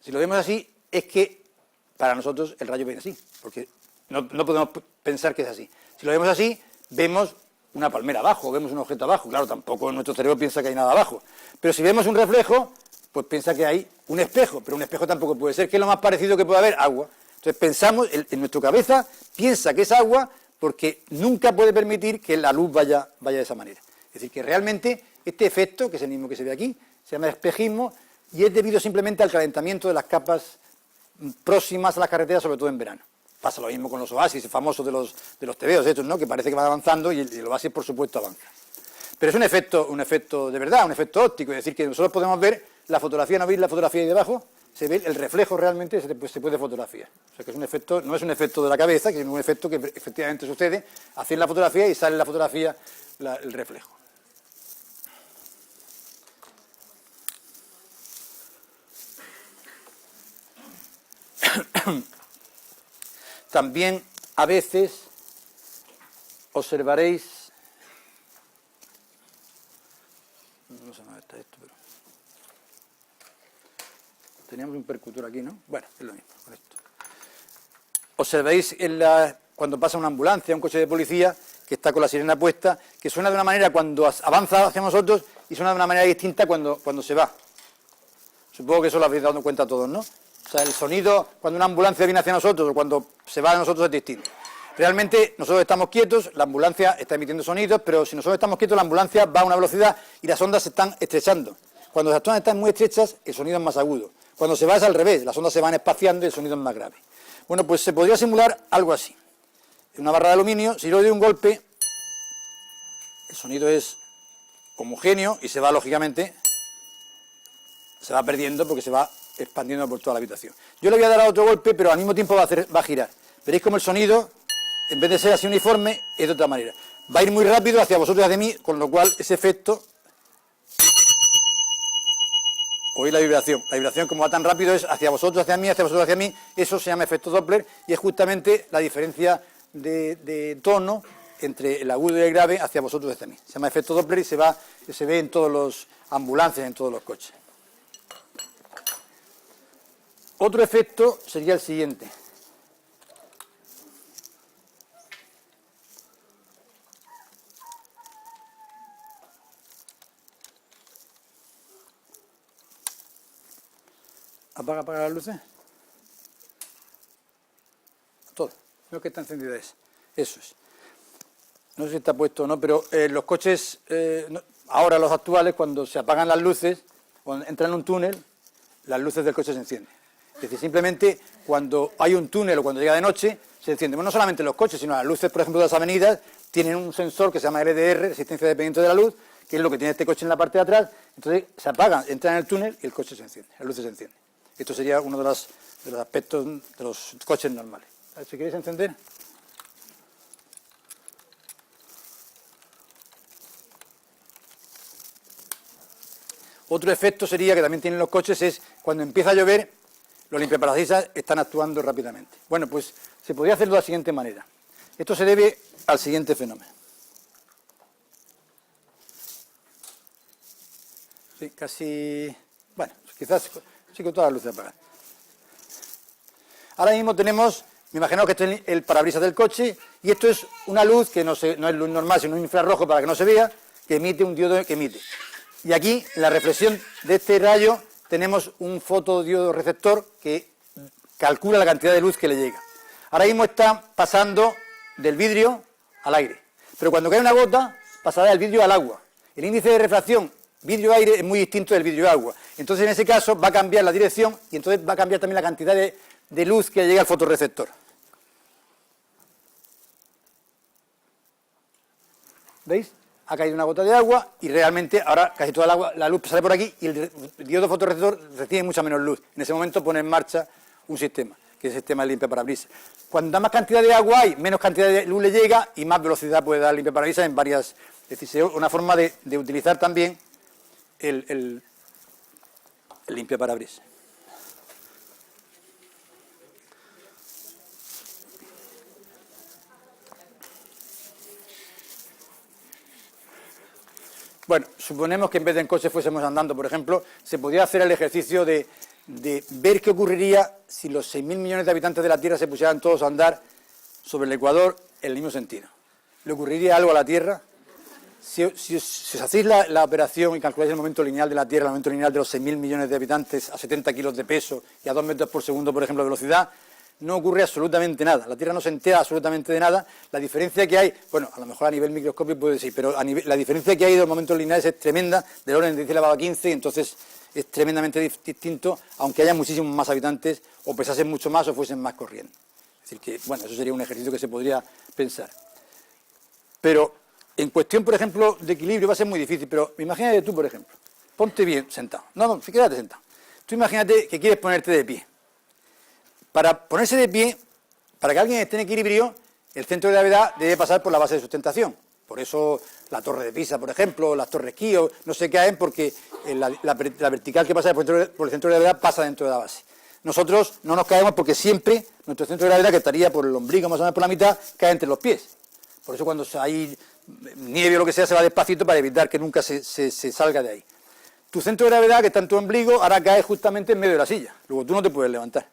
Speaker 3: si lo vemos así, es que para nosotros el rayo viene así, porque no podemos pensar que es así. Si lo vemos así, vemos una palmera abajo, vemos un objeto abajo. Claro, tampoco nuestro cerebro piensa que hay nada abajo. Pero si vemos un reflejo, pues piensa que hay un espejo. Pero un espejo tampoco puede ser, que es lo más parecido que puede haber, agua. Entonces pensamos, en nuestra cabeza, piensa que es agua porque nunca puede permitir que la luz vaya de esa manera. Es decir, que realmente este efecto, que es el mismo que se ve aquí, se llama espejismo y es debido simplemente al calentamiento de las capas próximas a las carreteras, sobre todo en verano. Pasa lo mismo con los oasis famosos de los tebeos estos, ¿no? Que parece que van avanzando y el oasis, por supuesto, avanza. Pero es un efecto de verdad, un efecto óptico, es decir, que nosotros podemos ver la fotografía, ¿no veis la fotografía ahí debajo? Se ve el reflejo realmente, se puede fotografiar. O sea que es un efecto, no es un efecto de la cabeza, que es un efecto que efectivamente sucede, hacéis la fotografía y sale en la fotografía el reflejo. También a veces observaréis, no sé dónde está esto, pero teníamos un percutor aquí, ¿no? Bueno, es lo mismo con esto. Observéis cuando pasa una ambulancia, un coche de policía que está con la sirena puesta, que suena de una manera cuando avanza hacia nosotros y suena de una manera distinta cuando se va. Supongo que eso lo habéis dado cuenta todos, ¿no? O sea, el sonido cuando una ambulancia viene hacia nosotros o cuando se va de nosotros es distinto. Realmente nosotros estamos quietos, la ambulancia está emitiendo sonidos, pero si nosotros estamos quietos la ambulancia va a una velocidad y las ondas se están estrechando. Cuando las ondas están muy estrechas el sonido es más agudo. Cuando se va es al revés, las ondas se van espaciando y el sonido es más grave. Bueno, pues se podría simular algo así. En una barra de aluminio, si yo le doy un golpe, el sonido es homogéneo y se va, lógicamente, se va perdiendo porque se va expandiendo por toda la habitación. Yo le voy a dar a otro golpe, pero al mismo tiempo va a girar. Veréis como el sonido, en vez de ser así uniforme, es de otra manera. Va a ir muy rápido hacia vosotros y hacia mí, con lo cual ese efecto... Oís la vibración. La vibración, como va tan rápido, es hacia vosotros, hacia mí, hacia vosotros, hacia mí. Eso se llama efecto Doppler y es justamente la diferencia de tono entre el agudo y el grave hacia vosotros desde mí. Se llama efecto Doppler y se ve en todas las ambulancias, en todos los coches. Otro efecto sería el siguiente. Apaga las luces. Todo. Lo que está encendida es. Eso es. No sé si está puesto o no, pero los coches, ahora los actuales, cuando se apagan las luces, cuando entran en un túnel, las luces del coche se encienden. Es decir, simplemente cuando hay un túnel o cuando llega de noche, se encienden. Bueno, no solamente los coches, sino las luces, por ejemplo, de las avenidas, tienen un sensor que se llama LDR, resistencia dependiente de la luz, que es lo que tiene este coche en la parte de atrás. Entonces se apagan, entran en el túnel y el coche se enciende, las luces se encienden. Esto sería uno de los aspectos de los coches normales. A ver, si queréis encender. Otro efecto sería, que también tienen los coches, es cuando empieza a llover, los limpiaparabrisas están actuando rápidamente. Bueno, pues se podría hacerlo de la siguiente manera. Esto se debe al siguiente fenómeno. Sí, casi... Bueno, quizás sí con todas las luces apagadas. Ahora mismo tenemos, me imagino que este es el parabrisas del coche, y esto es una luz que no es luz normal, sino un infrarrojo para que no se vea, que emite un diodo que emite. Y aquí, en la reflexión de este rayo, tenemos un fotodiodo receptor que calcula la cantidad de luz que le llega. Ahora mismo está pasando del vidrio al aire. Pero cuando cae una gota, pasará del vidrio al agua. El índice de refracción vidrio-aire es muy distinto del vidrio-agua. Entonces, en ese caso, va a cambiar la dirección y entonces va a cambiar también la cantidad de luz que llega al fotorreceptor. ¿Veis? Ha caído una gota de agua y realmente ahora casi toda la luz sale por aquí y el diodo fotorreceptor recibe mucha menos luz. En ese momento pone en marcha un sistema, que es el sistema de limpiaparabrisas. Cuando más cantidad de agua hay, menos cantidad de luz le llega y más velocidad puede dar el limpiaparabrisas en varias... Es decir, es una forma de utilizar también el limpiaparabrisas. Bueno, suponemos que en vez de en coche fuésemos andando, por ejemplo, se podría hacer el ejercicio de ver qué ocurriría si los 6.000 millones de habitantes de la Tierra se pusieran todos a andar sobre el Ecuador en el mismo sentido. ¿Le ocurriría algo a la Tierra? Si os hacéis la operación y calculáis el momento lineal de la Tierra, el momento lineal de los 6.000 millones de habitantes a 70 kilos de peso y a 2 metros por segundo, por ejemplo, de velocidad, no ocurre absolutamente nada. La Tierra no se entera absolutamente de nada. La diferencia que hay, bueno, a lo mejor a nivel microscópico puede decir, pero la diferencia que hay de los momentos lineales es tremenda, del orden de 10 elevado a 15, entonces es tremendamente distinto, aunque haya muchísimos más habitantes, o pesasen mucho más o fuesen más corriendo. Es decir, que, bueno, eso sería un ejercicio que se podría pensar. Pero en cuestión, por ejemplo, de equilibrio va a ser muy difícil, pero imagínate tú, por ejemplo, ponte bien sentado. No, quédate sentado. Tú imagínate que quieres ponerte de pie. Para ponerse de pie, para que alguien esté en equilibrio, el centro de gravedad debe pasar por la base de sustentación. Por eso la torre de Pisa, por ejemplo, las torres Kío, no se caen porque la vertical que pasa por el centro de gravedad pasa dentro de la base. Nosotros no nos caemos porque siempre nuestro centro de gravedad, que estaría por el ombligo más o menos por la mitad, cae entre los pies. Por eso cuando hay nieve o lo que sea, se va despacito para evitar que nunca se salga de ahí. Tu centro de gravedad, que está en tu ombligo, ahora cae justamente en medio de la silla. Luego tú no te puedes levantar.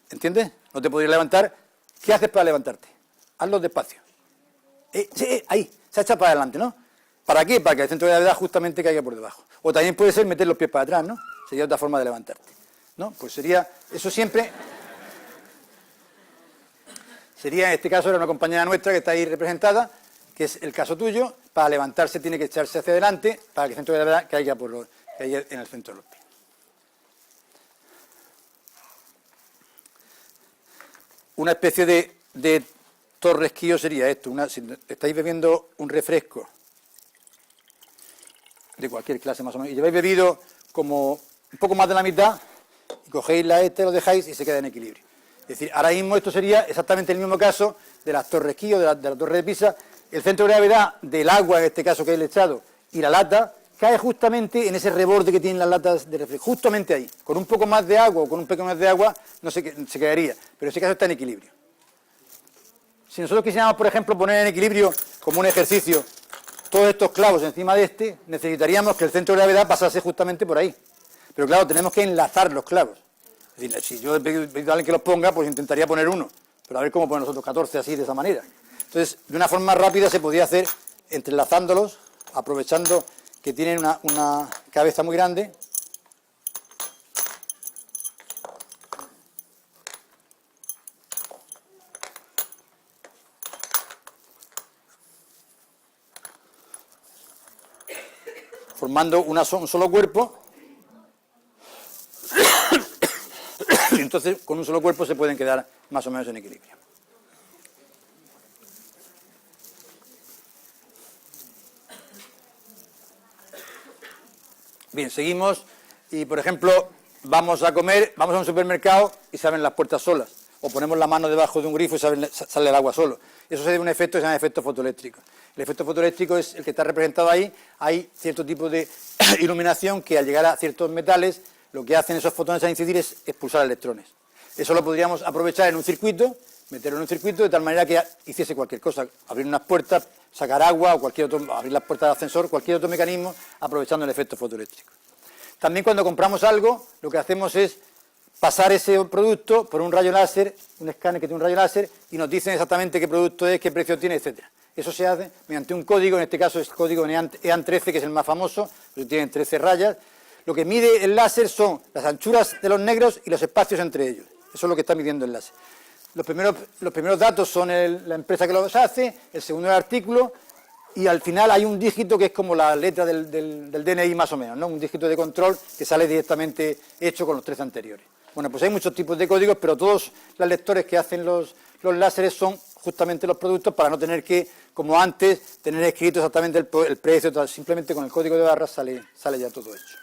Speaker 3: ¿Entiendes? No te podrías levantar. ¿Qué haces para levantarte? Hazlo despacio. Sí, ahí, se echa para adelante, ¿no? ¿Para qué? Para que el centro de gravedad justamente caiga por debajo. O también puede ser meter los pies para atrás, ¿no? Sería otra forma de levantarte, ¿no? Pues sería, eso siempre... Sería, en este caso, era una compañera nuestra que está ahí representada, que es el caso tuyo. Para levantarse tiene que echarse hacia adelante para que el centro de gravedad caiga en el centro de los pies. Una especie de torre Kío sería esto. Si estáis bebiendo un refresco de cualquier clase más o menos, y lleváis bebido como un poco más de la mitad, y cogéis lo dejáis y se queda en equilibrio. Es decir, ahora mismo esto sería exactamente el mismo caso de las torres Kío, de la torre de Pisa. El centro de gravedad del agua, en este caso que es el echado, y la lata, cae justamente en ese reborde que tienen las latas de refresco, justamente ahí. Con un poco más de agua o con un poco más de agua no se quedaría, pero en ese caso está en equilibrio. Si nosotros quisiéramos, por ejemplo, poner en equilibrio, como un ejercicio, todos estos clavos encima de este, necesitaríamos que el centro de gravedad pasase justamente por ahí. Pero claro, tenemos que enlazar los clavos. Es decir, si yo he pedido a alguien que los ponga, pues intentaría poner uno. Pero a ver cómo ponen nosotros 14 así, de esa manera. Entonces, de una forma rápida se podría hacer entrelazándolos, aprovechando que tienen una cabeza muy grande. Formando un solo cuerpo. Y entonces con un solo cuerpo se pueden quedar más o menos en equilibrio. Bien, seguimos y, por ejemplo, vamos a comer, vamos a un supermercado y se abren las puertas solas. O ponemos la mano debajo de un grifo y sale el agua solo. Eso se debe a un efecto que se llama efecto fotoeléctrico. El efecto fotoeléctrico es el que está representado ahí. Hay cierto tipo de iluminación que al llegar a ciertos metales, lo que hacen esos fotones al incidir es expulsar electrones. Eso lo podríamos aprovechar en un circuito, meterlo en un circuito de tal manera que hiciese cualquier cosa, abrir unas puertas, sacar agua o cualquier otro, abrir las puertas del ascensor, cualquier otro mecanismo, aprovechando el efecto fotoeléctrico. También cuando compramos algo, lo que hacemos es pasar ese producto por un rayo láser, un escáner que tiene un rayo láser, y nos dicen exactamente qué producto es, qué precio tiene, etcétera. Eso se hace mediante un código, en este caso es el código EAN13, que es el más famoso, que tiene 13 rayas. Lo que mide el láser son las anchuras de los negros y los espacios entre ellos. Eso es lo que está midiendo el láser. Los primeros datos son la empresa que los hace, el segundo el artículo, y al final hay un dígito que es como la letra del DNI más o menos, ¿no? Un dígito de control que sale directamente hecho con los 13 anteriores. Bueno, pues hay muchos tipos de códigos, pero todos los lectores que hacen los láseres son justamente los productos para no tener que, como antes, tener escrito exactamente el precio, tal. Simplemente con el código de barras sale ya todo hecho.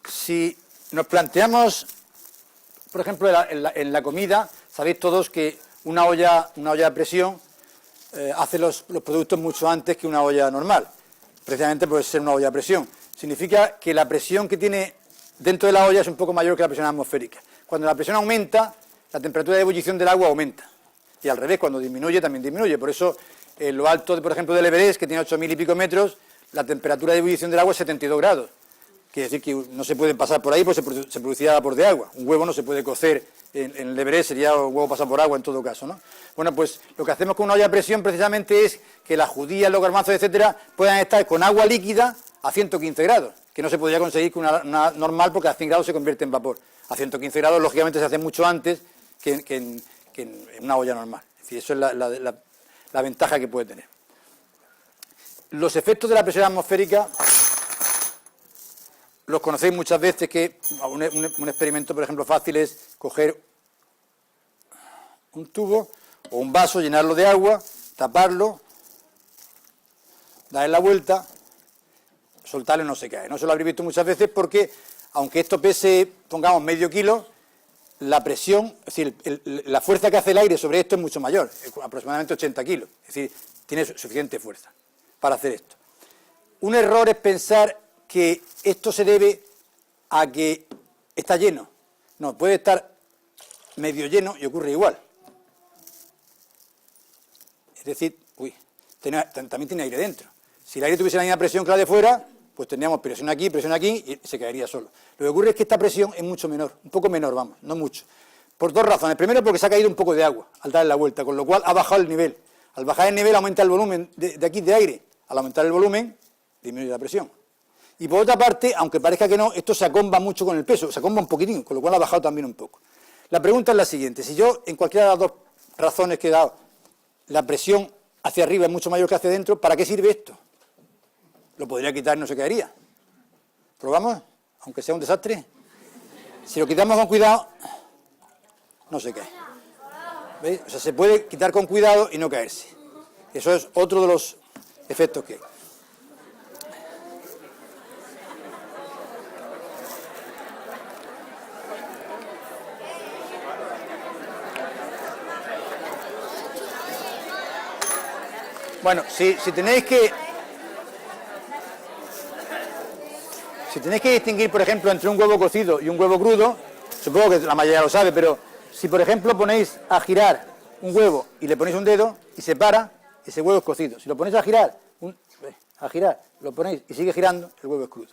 Speaker 3: Si nos planteamos, por ejemplo, en la comida, sabéis todos que una olla a presión hace los productos mucho antes que una olla normal. Precisamente por ser una olla a presión. Significa que la presión que tiene dentro de la olla es un poco mayor que la presión atmosférica. Cuando la presión aumenta, la temperatura de ebullición del agua aumenta. Y al revés, cuando disminuye, también disminuye. Por eso, en lo alto, por ejemplo, del Everest, que tiene 8.000 y pico metros, la temperatura de ebullición del agua es 72 grados. Quiere decir que no se puede pasar por ahí porque se producirá vapor de agua. Un huevo no se puede cocer en el Everest, sería un huevo pasado por agua en todo caso, ¿no? Bueno, pues lo que hacemos con una olla a presión precisamente es que las judías, los garbanzos, etcétera, puedan estar con agua líquida a 115 grados, que no se podría conseguir con una normal porque a 100 grados se convierte en vapor. A 115 grados, lógicamente, se hace mucho antes que en una olla normal. Es decir, eso es la ventaja que puede tener. Los efectos de la presión atmosférica los conocéis muchas veces, que un experimento, por ejemplo, fácil es coger un tubo o un vaso, llenarlo de agua, taparlo, darle la vuelta, soltarlo y no se cae. No se lo habréis visto muchas veces porque, aunque esto pese, pongamos, medio kilo, la presión, es decir, la fuerza que hace el aire sobre esto es mucho mayor, aproximadamente 80 kilos. Es decir, tiene suficiente fuerza para hacer esto. Un error es pensar que esto se debe a que está lleno. No, puede estar medio lleno y ocurre igual. Es decir, también tiene aire dentro. Si el aire tuviese la misma presión que la de fuera, pues tendríamos presión aquí y se caería solo. Lo que ocurre es que esta presión es mucho menor, un poco menor, vamos, no mucho. Por dos razones. Primero, porque se ha caído un poco de agua al darle la vuelta, con lo cual ha bajado el nivel. Al bajar el nivel aumenta el volumen de aquí de aire. Al aumentar el volumen, disminuye la presión. Y por otra parte, aunque parezca que no, esto se acomba mucho con el peso, se acomba un poquitín, con lo cual ha bajado también un poco. La pregunta es la siguiente: si yo, en cualquiera de las dos razones que he dado, la presión hacia arriba es mucho mayor que hacia adentro, ¿para qué sirve esto? Lo podría quitar y no se caería. ¿Probamos? Aunque sea un desastre. Si lo quitamos con cuidado, no se cae. ¿Veis? O sea, se puede quitar con cuidado y no caerse. Eso es otro de los efectos que hay. Bueno, si tenéis que Si tenéis que distinguir, por ejemplo, entre un huevo cocido y un huevo crudo, supongo que la mayoría lo sabe, pero si, por ejemplo, ponéis a girar un huevo y le ponéis un dedo y se para, ese huevo es cocido. Si lo ponéis a girar, lo ponéis y sigue girando, el huevo es crudo.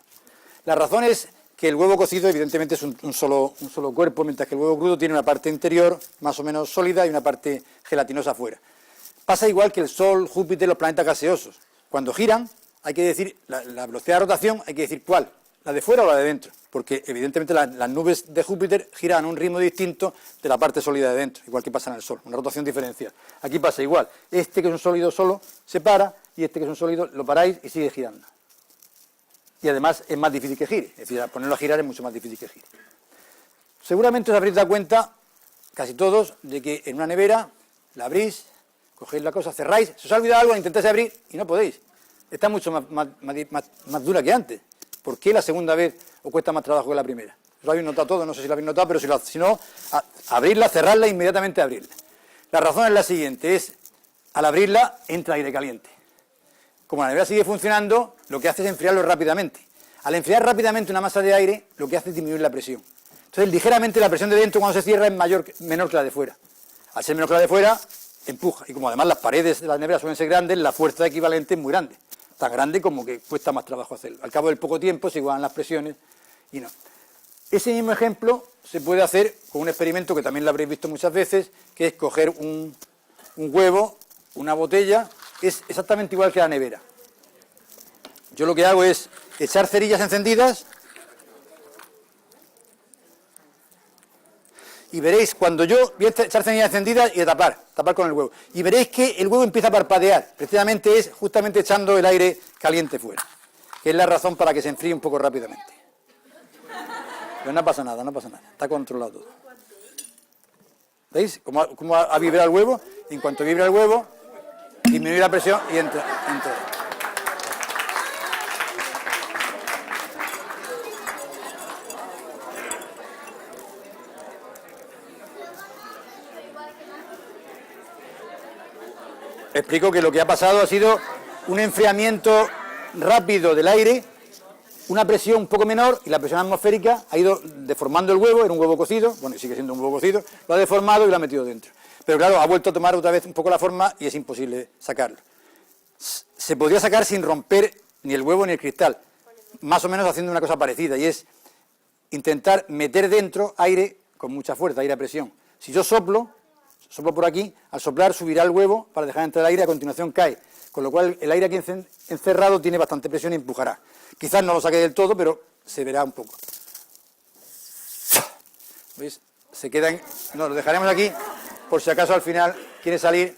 Speaker 3: La razón es que el huevo cocido, evidentemente, es un solo cuerpo, mientras que el huevo crudo tiene una parte interior más o menos sólida y una parte gelatinosa afuera. Pasa igual que el Sol, Júpiter, los planetas gaseosos. Cuando giran, hay que decir, la velocidad de rotación, hay que decir cuál, la de fuera o la de dentro, porque evidentemente las nubes de Júpiter giran a un ritmo distinto de la parte sólida de dentro, igual que pasa en el Sol, una rotación diferencial. Aquí pasa igual, este que es un sólido solo se para y este que es un sólido lo paráis y sigue girando. Y además es más difícil que gire, es decir, ponerlo a girar es mucho más difícil que gire. Seguramente os habréis dado cuenta, casi todos, de que en una nevera la abrís, cogéis la cosa, cerráis, se os ha olvidado algo, intentáis abrir y no podéis. Está mucho más dura que antes. ¿Por qué la segunda vez os cuesta más trabajo que la primera? Lo habéis notado todo, no sé si lo habéis notado, pero si no, abrirla, cerrarla e inmediatamente abrirla. La razón es la siguiente, al abrirla entra aire caliente. Como la nevera sigue funcionando, lo que hace es enfriarlo rápidamente. Al enfriar rápidamente una masa de aire, lo que hace es disminuir la presión. Entonces, ligeramente la presión de dentro cuando se cierra es menor que la de fuera. Al ser menor que la de fuera, empuja. Y como además las paredes de la nevera suelen ser grandes, la fuerza equivalente es muy grande. Tan grande como que cuesta más trabajo hacerlo. Al cabo del poco tiempo se igualan las presiones y no. Ese mismo ejemplo se puede hacer con un experimento que también lo habréis visto muchas veces, que es coger un huevo, una botella, es exactamente igual que la nevera. Yo lo que hago es echar cerillas encendidas y veréis, cuando yo voy a echar cerillas encendidas y a tapar con el huevo, y veréis que el huevo empieza a parpadear, precisamente es justamente echando el aire caliente fuera, que es la razón para que se enfríe un poco rápidamente. Pero no pasa nada, está controlado todo. ¿Veis cómo ha vibrado el huevo? Y en cuanto vibra el huevo, disminuye la presión y entra. Explico que lo que ha pasado ha sido un enfriamiento rápido del aire, una presión un poco menor y la presión atmosférica ha ido deformando el huevo, era un huevo cocido, bueno, sigue siendo un huevo cocido, lo ha deformado y lo ha metido dentro. Pero claro, ha vuelto a tomar otra vez un poco la forma y es imposible sacarlo. Se podría sacar sin romper ni el huevo ni el cristal, más o menos haciendo una cosa parecida, y es intentar meter dentro aire con mucha fuerza, aire a presión. Si yo soplo por aquí, al soplar subirá el huevo para dejar entrar el aire, a continuación cae, con lo cual el aire aquí encerrado tiene bastante presión y empujará. Quizás no lo saque del todo, pero se verá un poco. ¿Veis? Se queda no, lo dejaremos aquí, por si acaso al final quiere salir.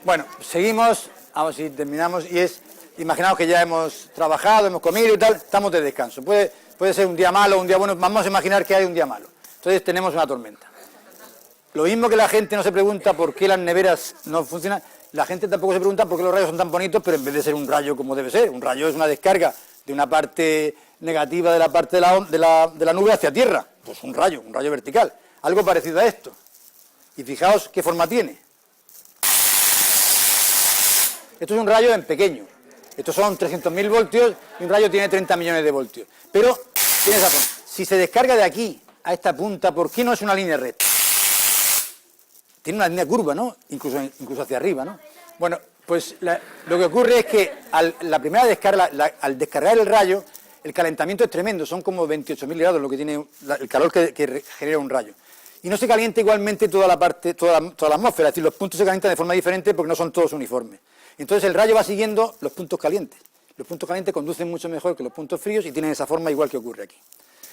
Speaker 3: Bueno, seguimos, vamos si terminamos, y imaginaos que ya hemos trabajado, hemos comido y tal, estamos de descanso. Puede ser un día malo, un día bueno, vamos a imaginar que hay un día malo. Entonces tenemos una tormenta. Lo mismo que la gente no se pregunta por qué las neveras no funcionan, la gente tampoco se pregunta por qué los rayos son tan bonitos, pero en vez de ser un rayo como debe ser, un rayo es una descarga de una parte negativa de la parte de la nube hacia tierra, pues un rayo vertical, algo parecido a esto. Y fijaos qué forma tiene. Esto es un rayo en pequeño. Estos son 300.000 voltios y un rayo tiene 30 millones de voltios. Pero tiene esa forma. Si se descarga de aquí a esta punta, ¿por qué no es una línea recta? Tiene una línea curva, ¿no? Incluso hacia arriba, ¿no? Bueno, pues lo que ocurre es que la primera descarga, al descargar el rayo, el calentamiento es tremendo. Son como 28.000 grados lo que tiene el calor que genera un rayo. Y no se calienta igualmente toda la atmósfera. Es decir, los puntos se calientan de forma diferente porque no son todos uniformes. Entonces el rayo va siguiendo los puntos calientes. Los puntos calientes conducen mucho mejor que los puntos fríos y tienen esa forma igual que ocurre aquí.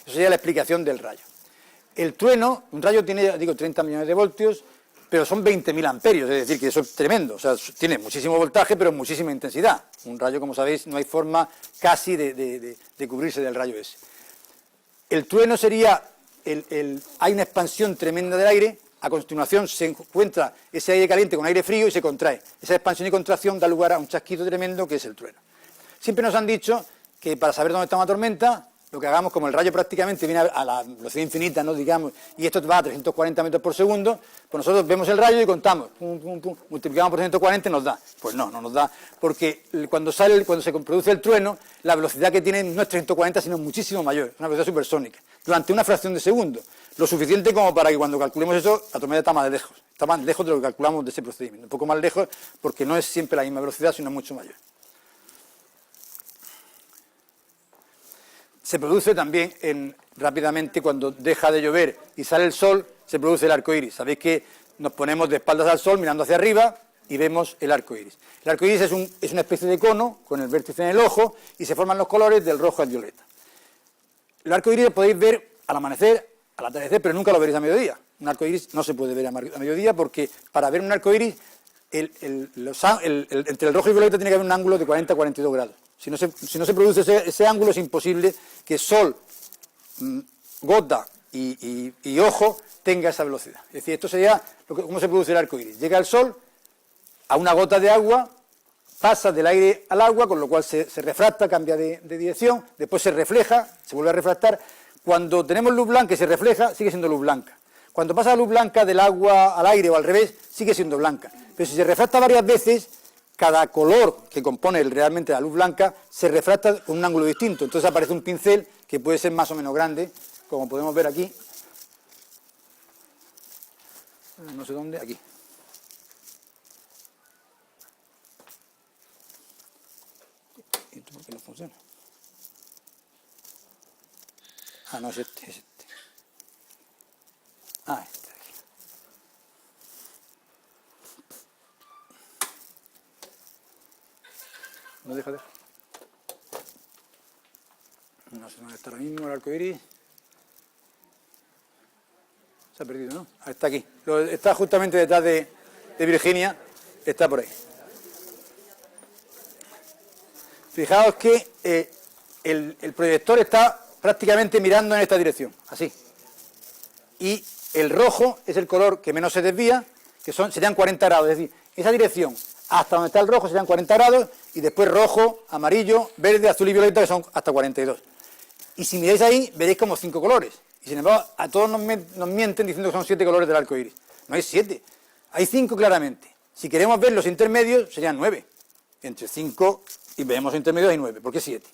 Speaker 3: Eso sería la explicación del rayo. El trueno, un rayo tiene, digo, 30 millones de voltios, pero son 20.000 amperios, es decir, que eso es tremendo. O sea, tiene muchísimo voltaje, pero muchísima intensidad. Un rayo, como sabéis, no hay forma casi de cubrirse del rayo ese. El trueno sería, hay una expansión tremenda del aire, a continuación se encuentra ese aire caliente con aire frío y se contrae. Esa expansión y contracción da lugar a un chasquido tremendo que es el trueno. Siempre nos han dicho que para saber dónde está una tormenta, lo que hagamos, como el rayo prácticamente viene a la velocidad infinita, ¿no?, digamos, y esto va a 340 metros por segundo, pues nosotros vemos el rayo y contamos, pum, pum, pum, multiplicamos por 140 y nos da. Pues no nos da, porque cuando se produce el trueno, la velocidad que tiene no es 340, sino muchísimo mayor, una velocidad supersónica, durante una fracción de segundo, lo suficiente como para que cuando calculemos eso, la tormenta está más lejos de lo que calculamos de ese procedimiento, un poco más lejos, porque no es siempre la misma velocidad, sino mucho mayor. Se produce también rápidamente cuando deja de llover y sale el sol, se produce el arco iris. Sabéis que nos ponemos de espaldas al sol mirando hacia arriba y vemos el arco iris. El arco iris es una especie de cono con el vértice en el ojo y se forman los colores del rojo al violeta. El arco iris lo podéis ver al amanecer, al atardecer, pero nunca lo veréis a mediodía. Un arco iris no se puede ver a mediodía porque para ver un arco iris entre el rojo y el violeta tiene que haber un ángulo de 40 a 42 grados. Si no se produce ese ángulo, es imposible que sol, gota y ojo tenga esa velocidad. Es decir, esto sería cómo se produce el arco iris. Llega el sol a una gota de agua, pasa del aire al agua, con lo cual se refracta, cambia de dirección, después se refleja, se vuelve a refractar. Cuando tenemos luz blanca y se refleja, sigue siendo luz blanca. Cuando pasa la luz blanca del agua al aire o al revés, sigue siendo blanca. Pero si se refracta varias veces, cada color que compone realmente la luz blanca se refracta con un ángulo distinto. Entonces aparece un pincel que puede ser más o menos grande, como podemos ver aquí. No sé dónde, aquí. ¿Esto por qué no funciona? Ah, no, es este, es este. Ah, este. No deja. No sé dónde está ahora mismo el arco iris. Se ha perdido, ¿no? Ah, está aquí. Está justamente detrás de Virginia. Está por ahí. Fijaos que el proyector está prácticamente mirando en esta dirección, así. Y el rojo es el color que menos se desvía, que serían 40 grados. Es decir, esa dirección hasta donde está el rojo serían 40 grados, y después rojo, amarillo, verde, azul y violeta, que son hasta 42. Y si miráis ahí, veréis como 5 colores. Y sin embargo, a todos nos mienten diciendo que son 7 colores del arco iris. No hay 7, hay 5 claramente. Si queremos ver los intermedios, serían 9. Entre 5 y vemos los intermedios hay 9. ¿Por qué 7?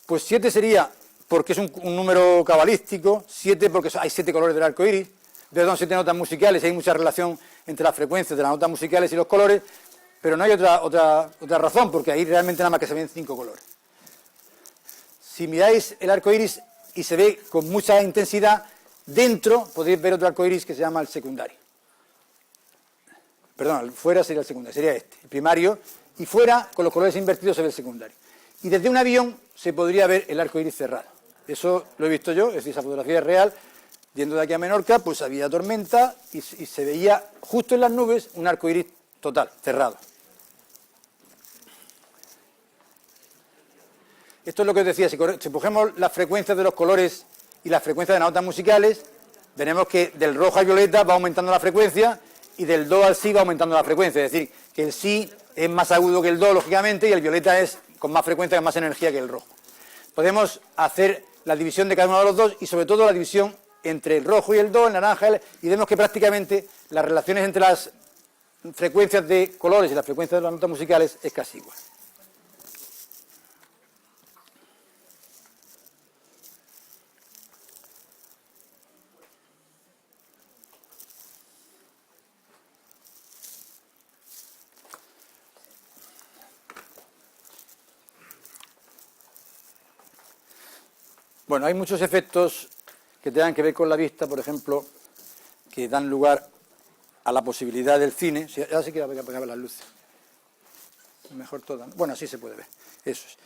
Speaker 3: Pues 7 sería porque es un número cabalístico, 7 porque hay 7 colores del arco iris, de 7 notas musicales, hay mucha relación entre las frecuencias de las notas musicales y los colores. Pero no hay otra razón, porque ahí realmente nada más que se ven 5 colores. Si miráis el arco iris y se ve con mucha intensidad, dentro podéis ver otro arco iris que se llama el secundario. Perdón, fuera sería el secundario, sería este, el primario, y fuera, con los colores invertidos, se ve el secundario. Y desde un avión se podría ver el arco iris cerrado. Eso lo he visto yo, es decir, esa fotografía es real. Yendo de aquí a Menorca, pues había tormenta y se veía justo en las nubes un arco iris total, cerrado. Esto es lo que os decía, si cogemos las frecuencias de los colores y las frecuencias de las notas musicales, veremos que del rojo al violeta va aumentando la frecuencia y del do al si va aumentando la frecuencia. Es decir, que el si es más agudo que el do, lógicamente, y el violeta es con más frecuencia, con más energía que el rojo. Podemos hacer la división de cada uno de los dos y sobre todo la división entre el rojo y el do, el naranja, y vemos que prácticamente las relaciones entre las frecuencias de colores y las frecuencias de las notas musicales es casi igual. Bueno, hay muchos efectos que tengan que ver con la vista, por ejemplo, que dan lugar a la posibilidad del cine. Ahora sí que voy a apagar las luces. Mejor todas, ¿no? Bueno, así se puede ver. Eso es.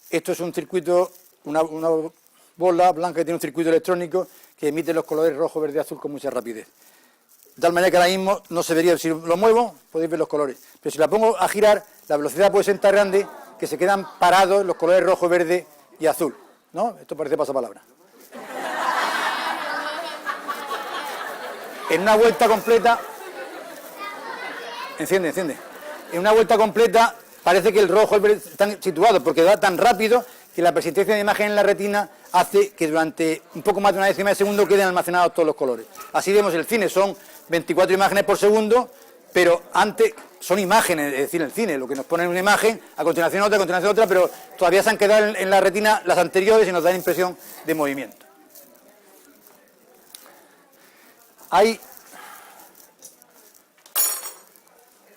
Speaker 3: Esto es un circuito, una bola blanca que tiene un circuito electrónico que emite los colores rojo, verde y azul con mucha rapidez. De tal manera que ahora mismo no se vería, si lo muevo, podéis ver los colores. Pero si la pongo a girar, la velocidad puede ser tan grande que se quedan parados los colores rojo, verde y azul. ¿No? Esto parece pasapalabra. en una vuelta completa... Enciende. En una vuelta completa parece que el rojo y el verde están situados, porque va tan rápido que la persistencia de imagen en la retina hace que durante un poco más de una décima de segundo queden almacenados todos los colores. Así vemos el cine, son 24 imágenes por segundo, pero antes son imágenes, es decir, el cine, lo que nos pone una imagen, a continuación otra, pero todavía se han quedado en la retina las anteriores y nos dan impresión de movimiento. Hay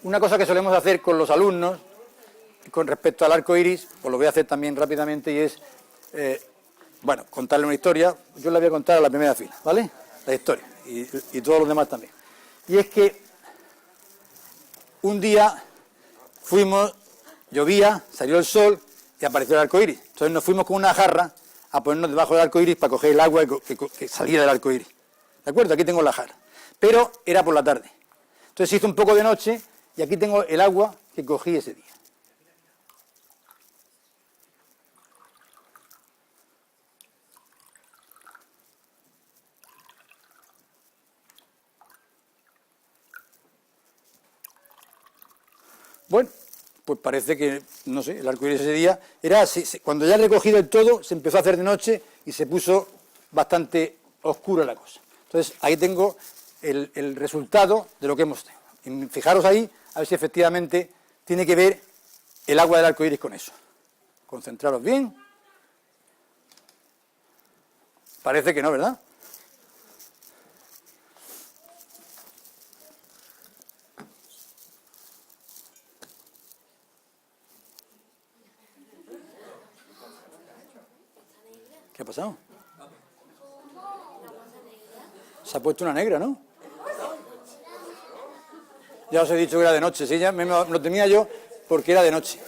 Speaker 3: una cosa que solemos hacer con los alumnos con respecto al arco iris, pues lo voy a hacer también rápidamente, y es, bueno, contarle una historia. Yo la voy a contar a la primera fila, ¿vale? La historia, y todos los demás también. Y es que un día fuimos, llovía, salió el sol y apareció el arco iris. Entonces nos fuimos con una jarra a ponernos debajo del arco iris para coger el agua que salía del arco iris. ¿De acuerdo? Aquí tengo la jarra. Pero era por la tarde. Entonces se hizo un poco de noche y aquí tengo el agua que cogí ese día. Bueno, pues parece que, no sé, el arco iris ese día era así. Cuando ya recogí del todo, se empezó a hacer de noche y se puso bastante oscura la cosa. Entonces, ahí tengo el resultado de lo que hemos tenido. Y fijaros ahí, a ver si efectivamente tiene que ver el agua del arco iris con eso. Concentraros bien. Parece que no, ¿verdad? ¿Qué ha pasado? Se ha puesto una negra, ¿no? Ya os he dicho que era de noche, sí, ya lo tenía yo porque era de noche.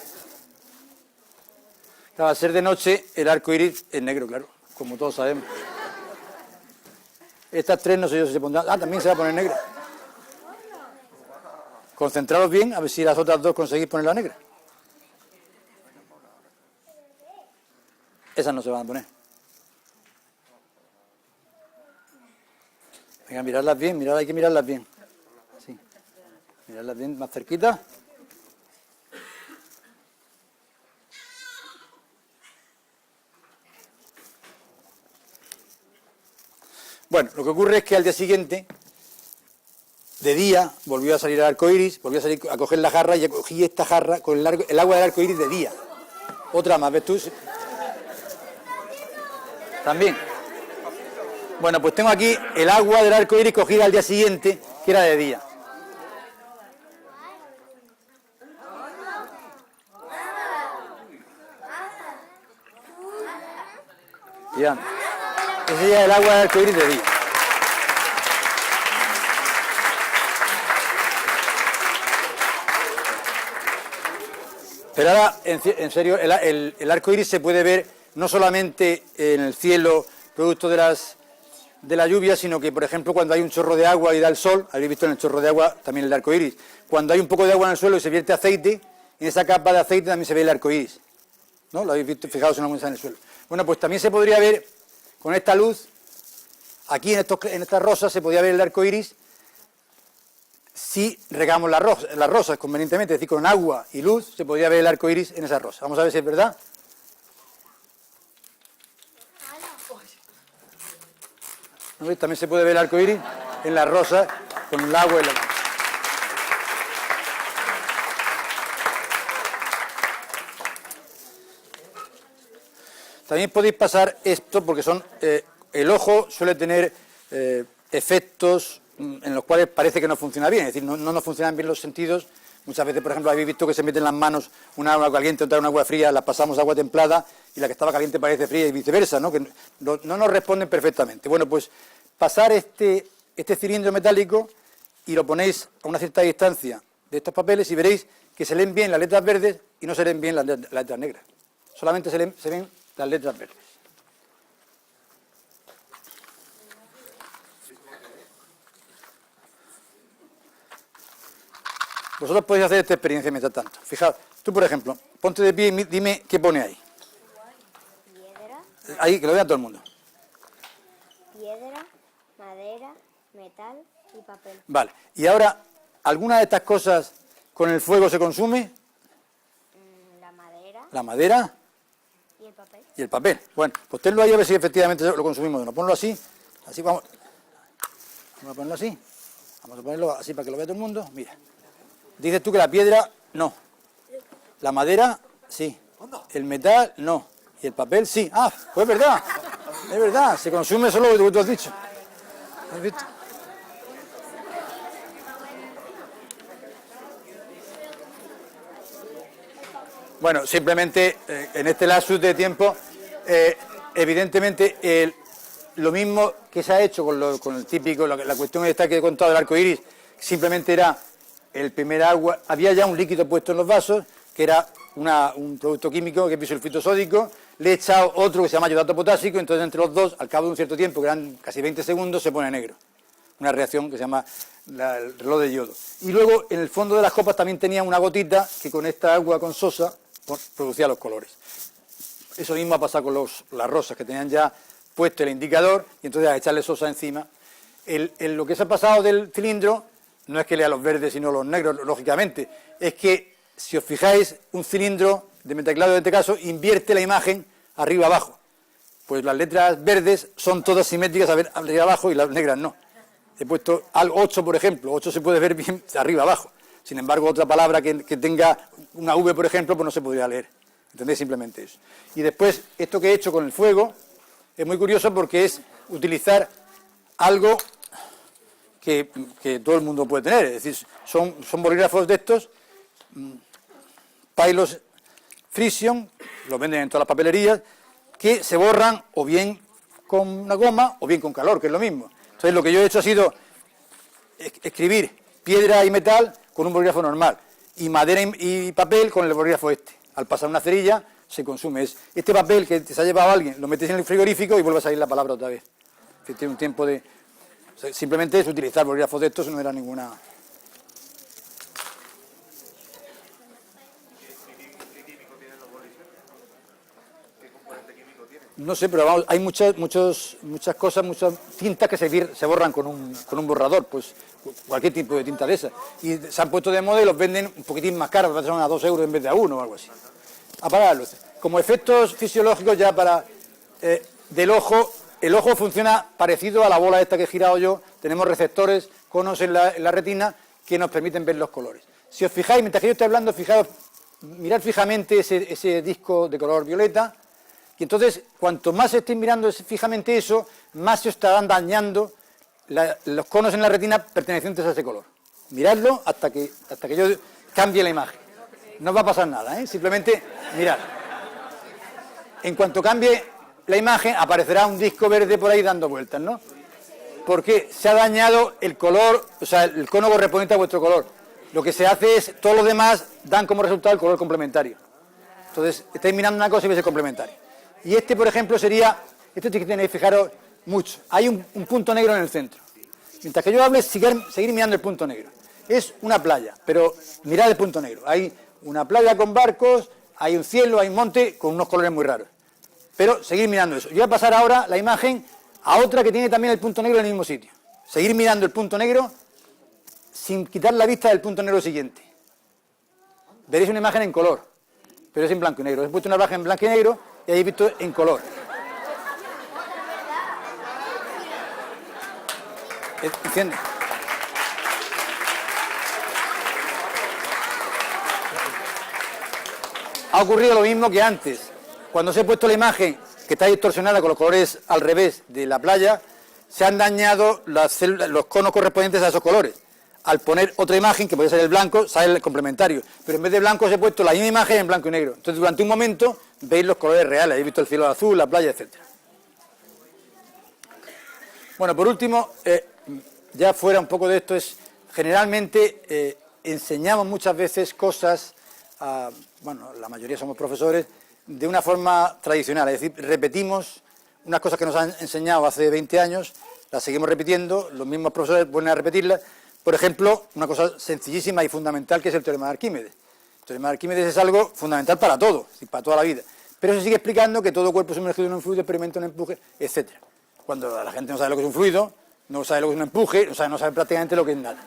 Speaker 3: Claro, al ser de noche, el arco iris es negro, claro, como todos sabemos. Estas tres no sé yo si se pondrán... Ah, también se va a poner negra. Concentraros bien, a ver si las otras dos conseguís poner la negra. Esas no se van a poner. Venga, miradlas bien, hay que mirarlas bien. Sí. Miradlas bien más cerquita. Bueno, lo que ocurre es que al día siguiente, de día, volvió a salir el arco iris, volvió a salir a coger la jarra y cogí esta jarra con el agua del arco iris de día. Otra más, ¿ves tú? También. Bueno, pues tengo aquí el agua del arco iris cogida al día siguiente, que era de día. Ya. Ese es el agua del arco iris de día. Pero ahora, en serio, el arco iris se puede ver no solamente en el cielo, producto de la lluvia, sino que, por ejemplo, cuando hay un chorro de agua y da el sol, habéis visto en el chorro de agua también el arco iris. Cuando hay un poco de agua en el suelo y se vierte aceite, en esa capa de aceite también se ve el arco iris. ¿No? Lo habéis visto, fijaos en la muestra en el suelo. Bueno, pues también se podría ver con esta luz, aquí en estas rosas se podría ver el arco iris si regamos las rosas convenientemente, es decir, con agua y luz se podría ver el arco iris en esas rosas. Vamos a ver si es verdad. ¿No? También se puede ver el arco iris en las rosas con el agua y la luz. También podéis pasar esto porque el ojo suele tener efectos en los cuales parece que no funciona bien, es decir, no nos funcionan bien los sentidos. Muchas veces, por ejemplo, habéis visto que se meten las manos una agua caliente, otra una agua fría, las pasamos a agua templada y la que estaba caliente parece fría y viceversa, ¿no? Que no nos responden perfectamente. Bueno, pues pasar este cilindro metálico y lo ponéis a una cierta distancia de estos papeles y veréis que se leen bien las letras verdes y no se leen bien las letras negras. Solamente se ven las letras verdes. Vosotros podéis hacer esta experiencia mientras tanto. Fijaos, tú por ejemplo, ponte de pie y dime qué pone ahí.
Speaker 4: Piedra.
Speaker 3: Ahí, que lo vea todo el mundo.
Speaker 4: Piedra, madera, metal, Y papel.
Speaker 3: Vale. Y ahora, ¿alguna de estas cosas con el fuego se consume?
Speaker 4: La madera
Speaker 3: La madera
Speaker 4: y el papel.
Speaker 3: y el papel. Bueno, pues tenlo ahí a ver si efectivamente lo consumimos o no. Ponlo así. Así vamos. Vamos a ponerlo así. Vamos a ponerlo así para que lo vea todo el mundo. Mira. Dices tú que la piedra, no. La madera, sí. El metal, no. Y el papel, sí. Ah, pues es verdad. Es verdad. Se consume solo lo que tú has dicho. ¿Has visto? Bueno, simplemente en este lapsus de tiempo, evidentemente lo mismo que se ha hecho con el típico, la cuestión esta que he contado del arco iris, simplemente era el primer agua, había ya un líquido puesto en los vasos, que era un producto químico, que es bisulfito sódico, le he echado otro que se llama iodato potásico, entonces entre los dos, al cabo de un cierto tiempo, que eran casi 20 segundos, se pone negro. Una reacción que se llama el reloj de yodo. Y luego, en el fondo de las copas también tenía una gotita que con esta agua con sosa producía los colores. Eso mismo ha pasado con las rosas, que tenían ya puesto el indicador, y entonces a echarle sosa encima. Lo que se ha pasado del cilindro no es que lea los verdes sino los negros, lógicamente, es que, si os fijáis, un cilindro de metaclado en este caso invierte la imagen arriba abajo. Pues las letras verdes son todas simétricas arriba abajo y las negras no. He puesto al 8, por ejemplo, 8 se puede ver bien arriba abajo. Sin embargo, otra palabra que tenga una V, por ejemplo, pues no se podría leer. ¿Entendéis? Simplemente eso. Y después, esto que he hecho con el fuego es muy curioso porque es utilizar algo que todo el mundo puede tener. Es decir, son bolígrafos de estos, Pilot Frisian, los venden en todas las papelerías, que se borran o bien con una goma o bien con calor, que es lo mismo. Entonces, lo que yo he hecho ha sido escribir piedra y metal con un bolígrafo normal, y madera y papel con el bolígrafo este. Al pasar una cerilla, se consume. Este papel que se ha llevado alguien, lo metes en el frigorífico y vuelve a salir la palabra otra vez. Que tiene un tiempo de... O sea, simplemente es utilizar bolígrafos de estos, no era ninguna... No sé, pero vamos, hay muchas cosas, muchas tintas que se borran con un borrador, pues cualquier tipo de tinta de esa. Y se han puesto de moda y los venden un poquitín más caros, son a 2 euros en vez de a 1 o algo así. Apagar las luces. Como efectos fisiológicos ya para del ojo, el ojo funciona parecido a la bola esta que he girado yo. Tenemos receptores, conos en la retina que nos permiten ver los colores. Si os fijáis, mientras que yo estoy hablando, fijaos, mirad fijamente ese disco de color violeta. Y entonces, cuanto más estéis mirando fijamente eso, más se estarán dañando los conos en la retina pertenecientes a ese color. Miradlo hasta que yo cambie la imagen. No va a pasar nada, ¿eh? Simplemente mirad. En cuanto cambie la imagen, aparecerá un disco verde por ahí dando vueltas, ¿no? Porque se ha dañado el color, o sea, el cono correspondiente a vuestro color. Lo que se hace es, todos los demás dan como resultado el color complementario. Entonces, estáis mirando una cosa y veis el complementario. Y este, por ejemplo, sería... Esto tenéis que fijaros mucho. Hay un punto negro en el centro. Mientras que yo hable, seguir mirando el punto negro. Es una playa, pero mirad el punto negro. Hay una playa con barcos, hay un cielo, hay un monte con unos colores muy raros. Pero seguir mirando eso. Yo voy a pasar ahora la imagen a otra que tiene también el punto negro en el mismo sitio. Seguir mirando el punto negro sin quitar la vista del punto negro siguiente. Veréis una imagen en color, pero es en blanco y negro. He puesto una imagen en blanco y negro y habéis visto en color. ¿Entiendes? Ha ocurrido lo mismo que antes. Cuando os he puesto la imagen que está distorsionada con los colores al revés de la playa, se han dañado los conos correspondientes a esos colores. Al poner otra imagen, que puede ser el blanco, sale el complementario. Pero en vez de blanco os he puesto la misma imagen en blanco y negro. Entonces, durante un momento, veis los colores reales. Habéis visto el cielo azul, la playa, etc. Bueno, por último, ya fuera un poco de esto, generalmente enseñamos muchas veces cosas, bueno, la mayoría somos profesores, de una forma tradicional. Es decir, repetimos unas cosas que nos han enseñado hace 20 años, las seguimos repitiendo, los mismos profesores vuelven a repetirlas. Por ejemplo, una cosa sencillísima y fundamental que es el teorema de Arquímedes. El teorema de Arquímedes es algo fundamental para todo, para toda la vida. Pero se sigue explicando que todo cuerpo sumergido en un fluido experimenta un empuje, etc. Cuando la gente no sabe lo que es un fluido, no sabe lo que es un empuje, no sabe prácticamente lo que es nada.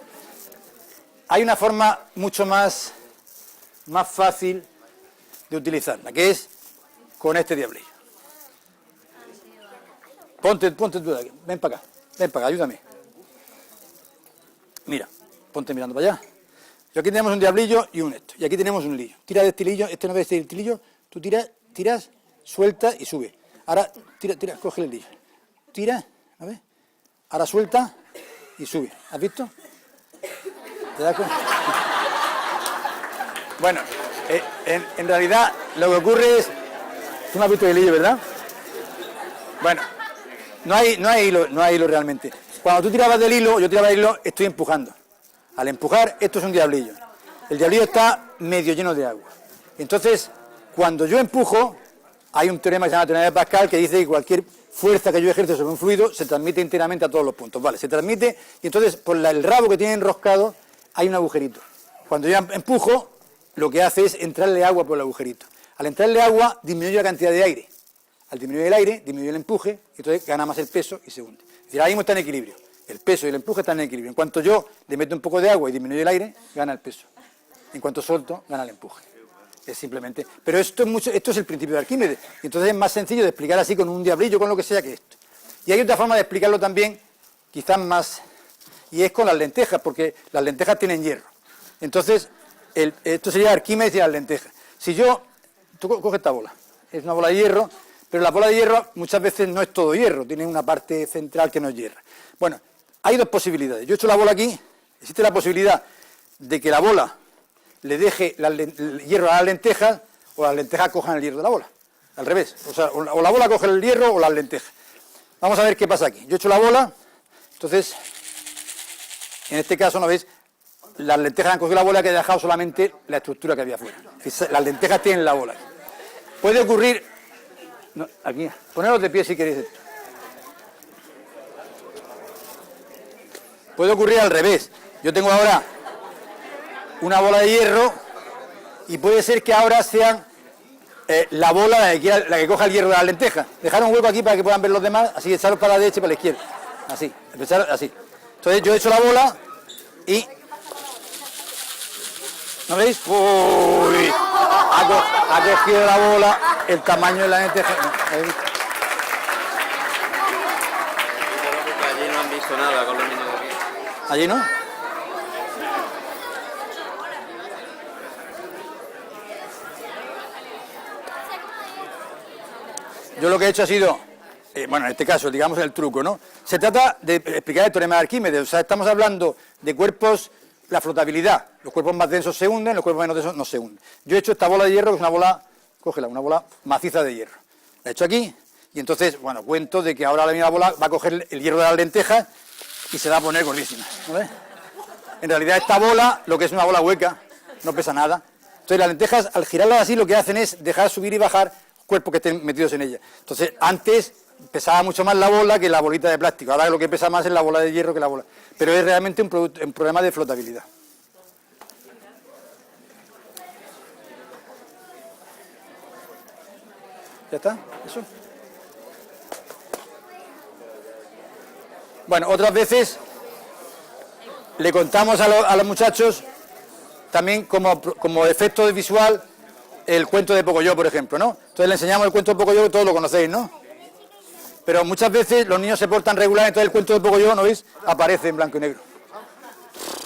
Speaker 3: Hay una forma mucho más fácil de utilizarla, que es con este diablillo. Ponte tú de aquí, ven para acá, ayúdame. Mira, ponte mirando para allá. Y aquí tenemos un diablillo y un esto. Y aquí tenemos un lillo. Tira de este lillo, este no ves este lillo, tú tiras, suelta y sube. Ahora, tira, coge el lillo. Tira, a ver. Ahora suelta y sube. ¿Has visto? ¿Te das cuenta? Bueno, en realidad lo que ocurre es... Tú no has visto el lillo, ¿verdad? Bueno, no hay hilo realmente. Cuando tú tirabas del hilo, yo tiraba del hilo, estoy empujando. Al empujar, esto es un diablillo. El diablillo está medio lleno de agua. Entonces, cuando yo empujo, hay un teorema que se llama teorema de Pascal que dice que cualquier fuerza que yo ejerzo sobre un fluido se transmite enteramente a todos los puntos. Vale, se transmite y entonces por el rabo que tiene enroscado hay un agujerito. Cuando yo empujo, lo que hace es entrarle agua por el agujerito. Al entrarle agua, disminuye la cantidad de aire. Al disminuir el aire, disminuye el empuje y entonces gana más el peso y se hunde. Es decir, ahora mismo está en equilibrio. El peso y el empuje están en equilibrio. En cuanto yo le meto un poco de agua y disminuye el aire, gana el peso. En cuanto suelto, gana el empuje. Es simplemente... Pero esto es el principio de Arquímedes. Y entonces es más sencillo de explicar así con un diablillo, con lo que sea que esto. Y hay otra forma de explicarlo también, quizás más... Y es con las lentejas, porque las lentejas tienen hierro. Entonces, esto sería Arquímedes y las lentejas. Si yo... Tú coges esta bola. Es una bola de hierro, pero la bola de hierro muchas veces no es todo hierro. Tiene una parte central que no es hierro. Bueno, hay dos posibilidades. Yo echo la bola aquí. Existe la posibilidad de que la bola le deje el hierro a las lentejas o las lentejas cojan el hierro de la bola. Al revés. O sea, o la bola coge el hierro o las lentejas. Vamos a ver qué pasa aquí. Yo echo la bola, entonces, en este caso, ¿no veis? Las lentejas han cogido la bola que ha dejado solamente la estructura que había afuera. Las lentejas tienen la bola. Puede ocurrir... No, aquí, poneros de pie si queréis esto. Puede ocurrir al revés. Yo tengo ahora una bola de hierro y puede ser que ahora sean la bola la que coja el hierro de las lentejas. Dejar un hueco aquí para que puedan ver los demás, así echarlos para la derecha y para la izquierda. Así, empezar así. Entonces yo echo la bola y... ¿No veis? ¡Uy! Ha cogido la bola el tamaño de la lenteja.
Speaker 5: Allí no han visto nada con los niños de aquí.
Speaker 3: ¿Allí no? Yo lo que he hecho ha sido, bueno, en este caso, digamos el truco, ¿no? Se trata de explicar el teorema de Arquímedes, o sea, estamos hablando de cuerpos, la flotabilidad. Los cuerpos más densos se hunden, los cuerpos menos densos no se hunden. Yo he hecho esta bola de hierro, que es una bola, cógela, una bola maciza de hierro. La he hecho aquí, y entonces, bueno, cuento de que ahora la misma bola va a coger el hierro de las lentejas y se va a poner gordísima, ¿no ves? En realidad esta bola, lo que es una bola hueca, no pesa nada. Entonces las lentejas, al girarlas así, lo que hacen es dejar subir y bajar cuerpos que estén metidos en ella. Entonces, antes pesaba mucho más la bola que la bolita de plástico. Ahora lo que pesa más es la bola de hierro que la bola. Pero es realmente un problema de flotabilidad. ¿Ya está? ¿Eso? Bueno, otras veces le contamos a los muchachos también como efecto visual el cuento de Pocoyo, por ejemplo, ¿no? Entonces le enseñamos el cuento de Pocoyo, que todos lo conocéis, ¿no? Pero muchas veces los niños se portan regular, entonces el cuento de Pocoyo, ¿no veis? Aparece en blanco y negro.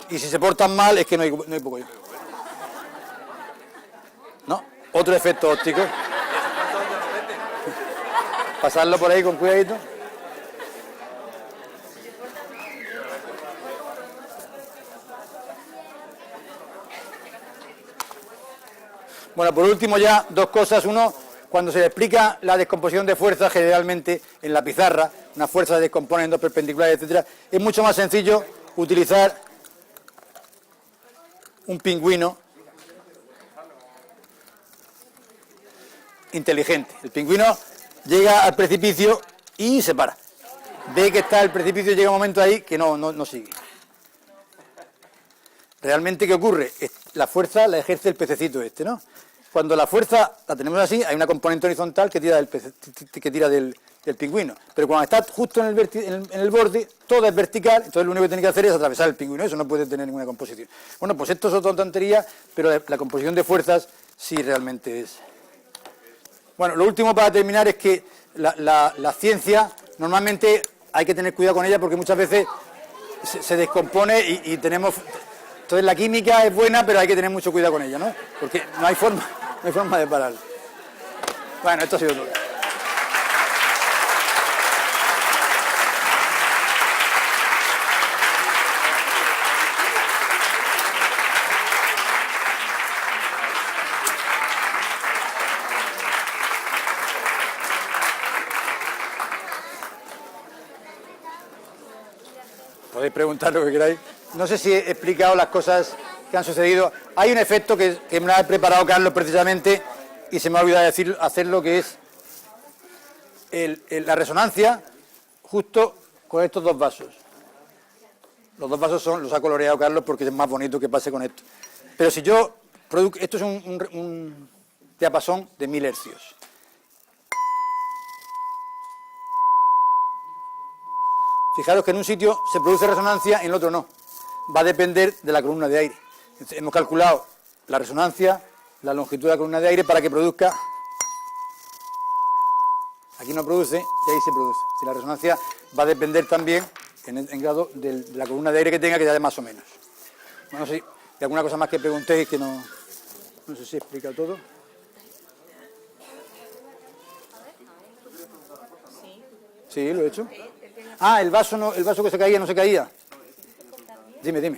Speaker 3: Y si se portan mal, es que no hay Pocoyo. ¿No? Otro efecto óptico. Pasarlo por ahí con cuidadito. Bueno, por último ya dos cosas. Uno, cuando se explica la descomposición de fuerzas, generalmente en la pizarra, una fuerza se descompone en dos perpendiculares, etcétera, es mucho más sencillo utilizar un pingüino inteligente. El pingüino llega al precipicio y se para. Ve que está el precipicio y llega un momento ahí que no sigue. Realmente, ¿qué ocurre? La fuerza la ejerce el pececito este, ¿no? Cuando la fuerza la tenemos así, hay una componente horizontal que tira del que el pingüino. Pero cuando está justo en el borde, todo es vertical, entonces lo único que tiene que hacer es atravesar el pingüino. Eso no puede tener ninguna composición. Bueno, pues esto es otra tontería, pero la composición de fuerzas sí realmente es. Bueno, lo último para terminar es que la ciencia, normalmente hay que tener cuidado con ella porque muchas veces se descompone y tenemos... Entonces la química es buena, pero hay que tener mucho cuidado con ella, ¿no? Porque no hay forma de pararla. Bueno, esto ha sido todo. Podéis preguntar lo que queráis. No sé si he explicado las cosas que han sucedido. Hay un efecto que me lo ha preparado Carlos precisamente y se me ha olvidado hacerlo, que es la resonancia justo con estos dos vasos. Los dos vasos los ha coloreado Carlos porque es más bonito que pase con esto. Pero si yo produzco... Esto es un diapasón de 1000 hercios. Fijaros que en un sitio se produce resonancia y en el otro no. Va a depender de la columna de aire. Entonces, hemos calculado la resonancia, la longitud de la columna de aire para que produzca... Aquí no produce y ahí se produce. Si la resonancia va a depender también en grado de la columna de aire que tenga, que ya de más o menos. Bueno, no sé, ¿hay alguna cosa más que preguntéis que no sé si he explicado todo? Sí, lo he hecho. Ah, el vaso que se caía no se caía. Dime.
Speaker 4: Que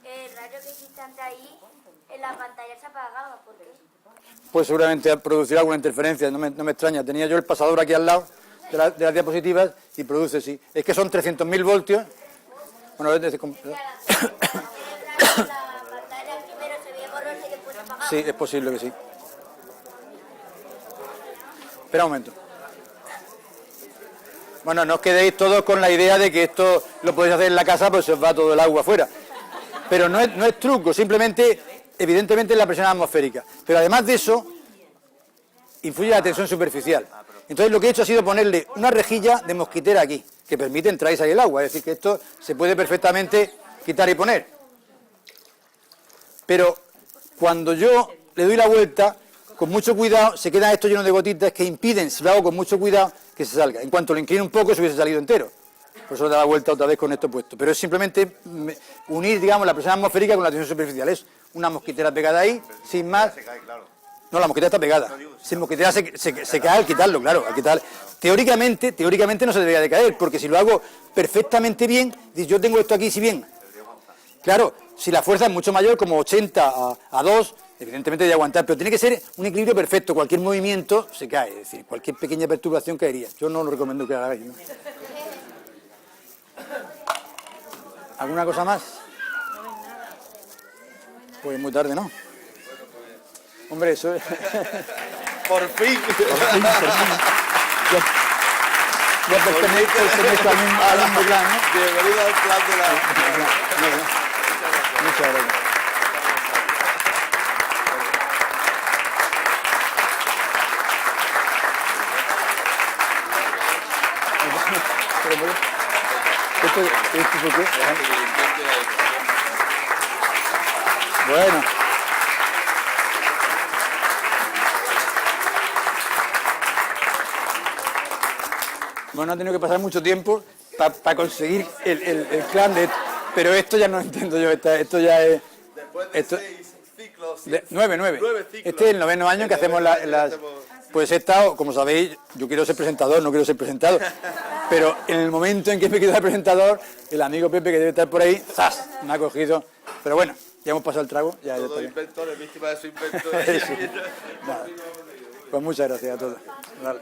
Speaker 4: el rayo que existe ante ahí, en la pantalla se apagaba. ¿Por qué?
Speaker 3: Pues seguramente producirá alguna interferencia, no me extraña. Tenía yo el pasador aquí al lado de las diapositivas y produce, sí. Es que son 300.000 voltios. Bueno,
Speaker 4: La pantalla primero se veía borrosa y después se apagaba.
Speaker 3: sí, es posible que sí. Espera un momento. Bueno, no os quedéis todos con la idea de que esto lo podéis hacer en la casa, pues se os va todo el agua afuera. Pero no es truco, simplemente, evidentemente, la presión atmosférica. Pero además de eso, influye la tensión superficial. Entonces lo que he hecho ha sido ponerle una rejilla de mosquitera aquí, que permite entrar y salir el agua. Es decir, que esto se puede perfectamente quitar y poner. Pero cuando yo le doy la vuelta, con mucho cuidado, se queda esto lleno de gotitas que impiden, si lo hago con mucho cuidado, que se salga. En cuanto lo inclino un poco, se hubiese salido entero. Por eso da la vuelta otra vez con esto puesto. Pero es simplemente unir, digamos, la presión atmosférica con la tensión superficial. Es una mosquitera pegada ahí, sin más. No, la mosquitera está pegada. Sin mosquitera se cae al quitarlo, claro. Al quitar. Teóricamente no se debería de caer, porque si lo hago perfectamente bien, yo tengo esto aquí, si bien. Claro, si la fuerza es mucho mayor, como 80 a 2, evidentemente debe aguantar, pero tiene que ser un equilibrio perfecto. Cualquier movimiento se cae, es decir, cualquier pequeña perturbación caería. Yo no lo recomiendo que hagáis, ¿no? ¿Alguna cosa más? Pues muy tarde, ¿no? Hombre, eso es...
Speaker 2: Por fin.
Speaker 3: Ya pertenezco al mismo plan, ¿no?
Speaker 2: Bienvenido al plan de la...
Speaker 3: Muchas gracias. ¿Esto por qué? Bueno. Bueno, ha tenido que pasar mucho tiempo para conseguir el clan de... Pero esto ya no entiendo yo, esto ya es...
Speaker 2: Después de 6 ciclos...
Speaker 3: 9
Speaker 2: ciclos.
Speaker 3: Este es el 9º año que hacemos las... Pues he estado, como sabéis, yo quiero ser presentador, no quiero ser presentado. Pero en el momento en que me quedo de presentador, el amigo Pepe, que debe estar por ahí, ¡zas!, me ha cogido. Pero bueno, ya hemos pasado el trago. Ya
Speaker 2: Todo
Speaker 3: está bien.
Speaker 2: inventor es víctima de su inventor.
Speaker 3: Nada. Pues muchas gracias a todos. Vale.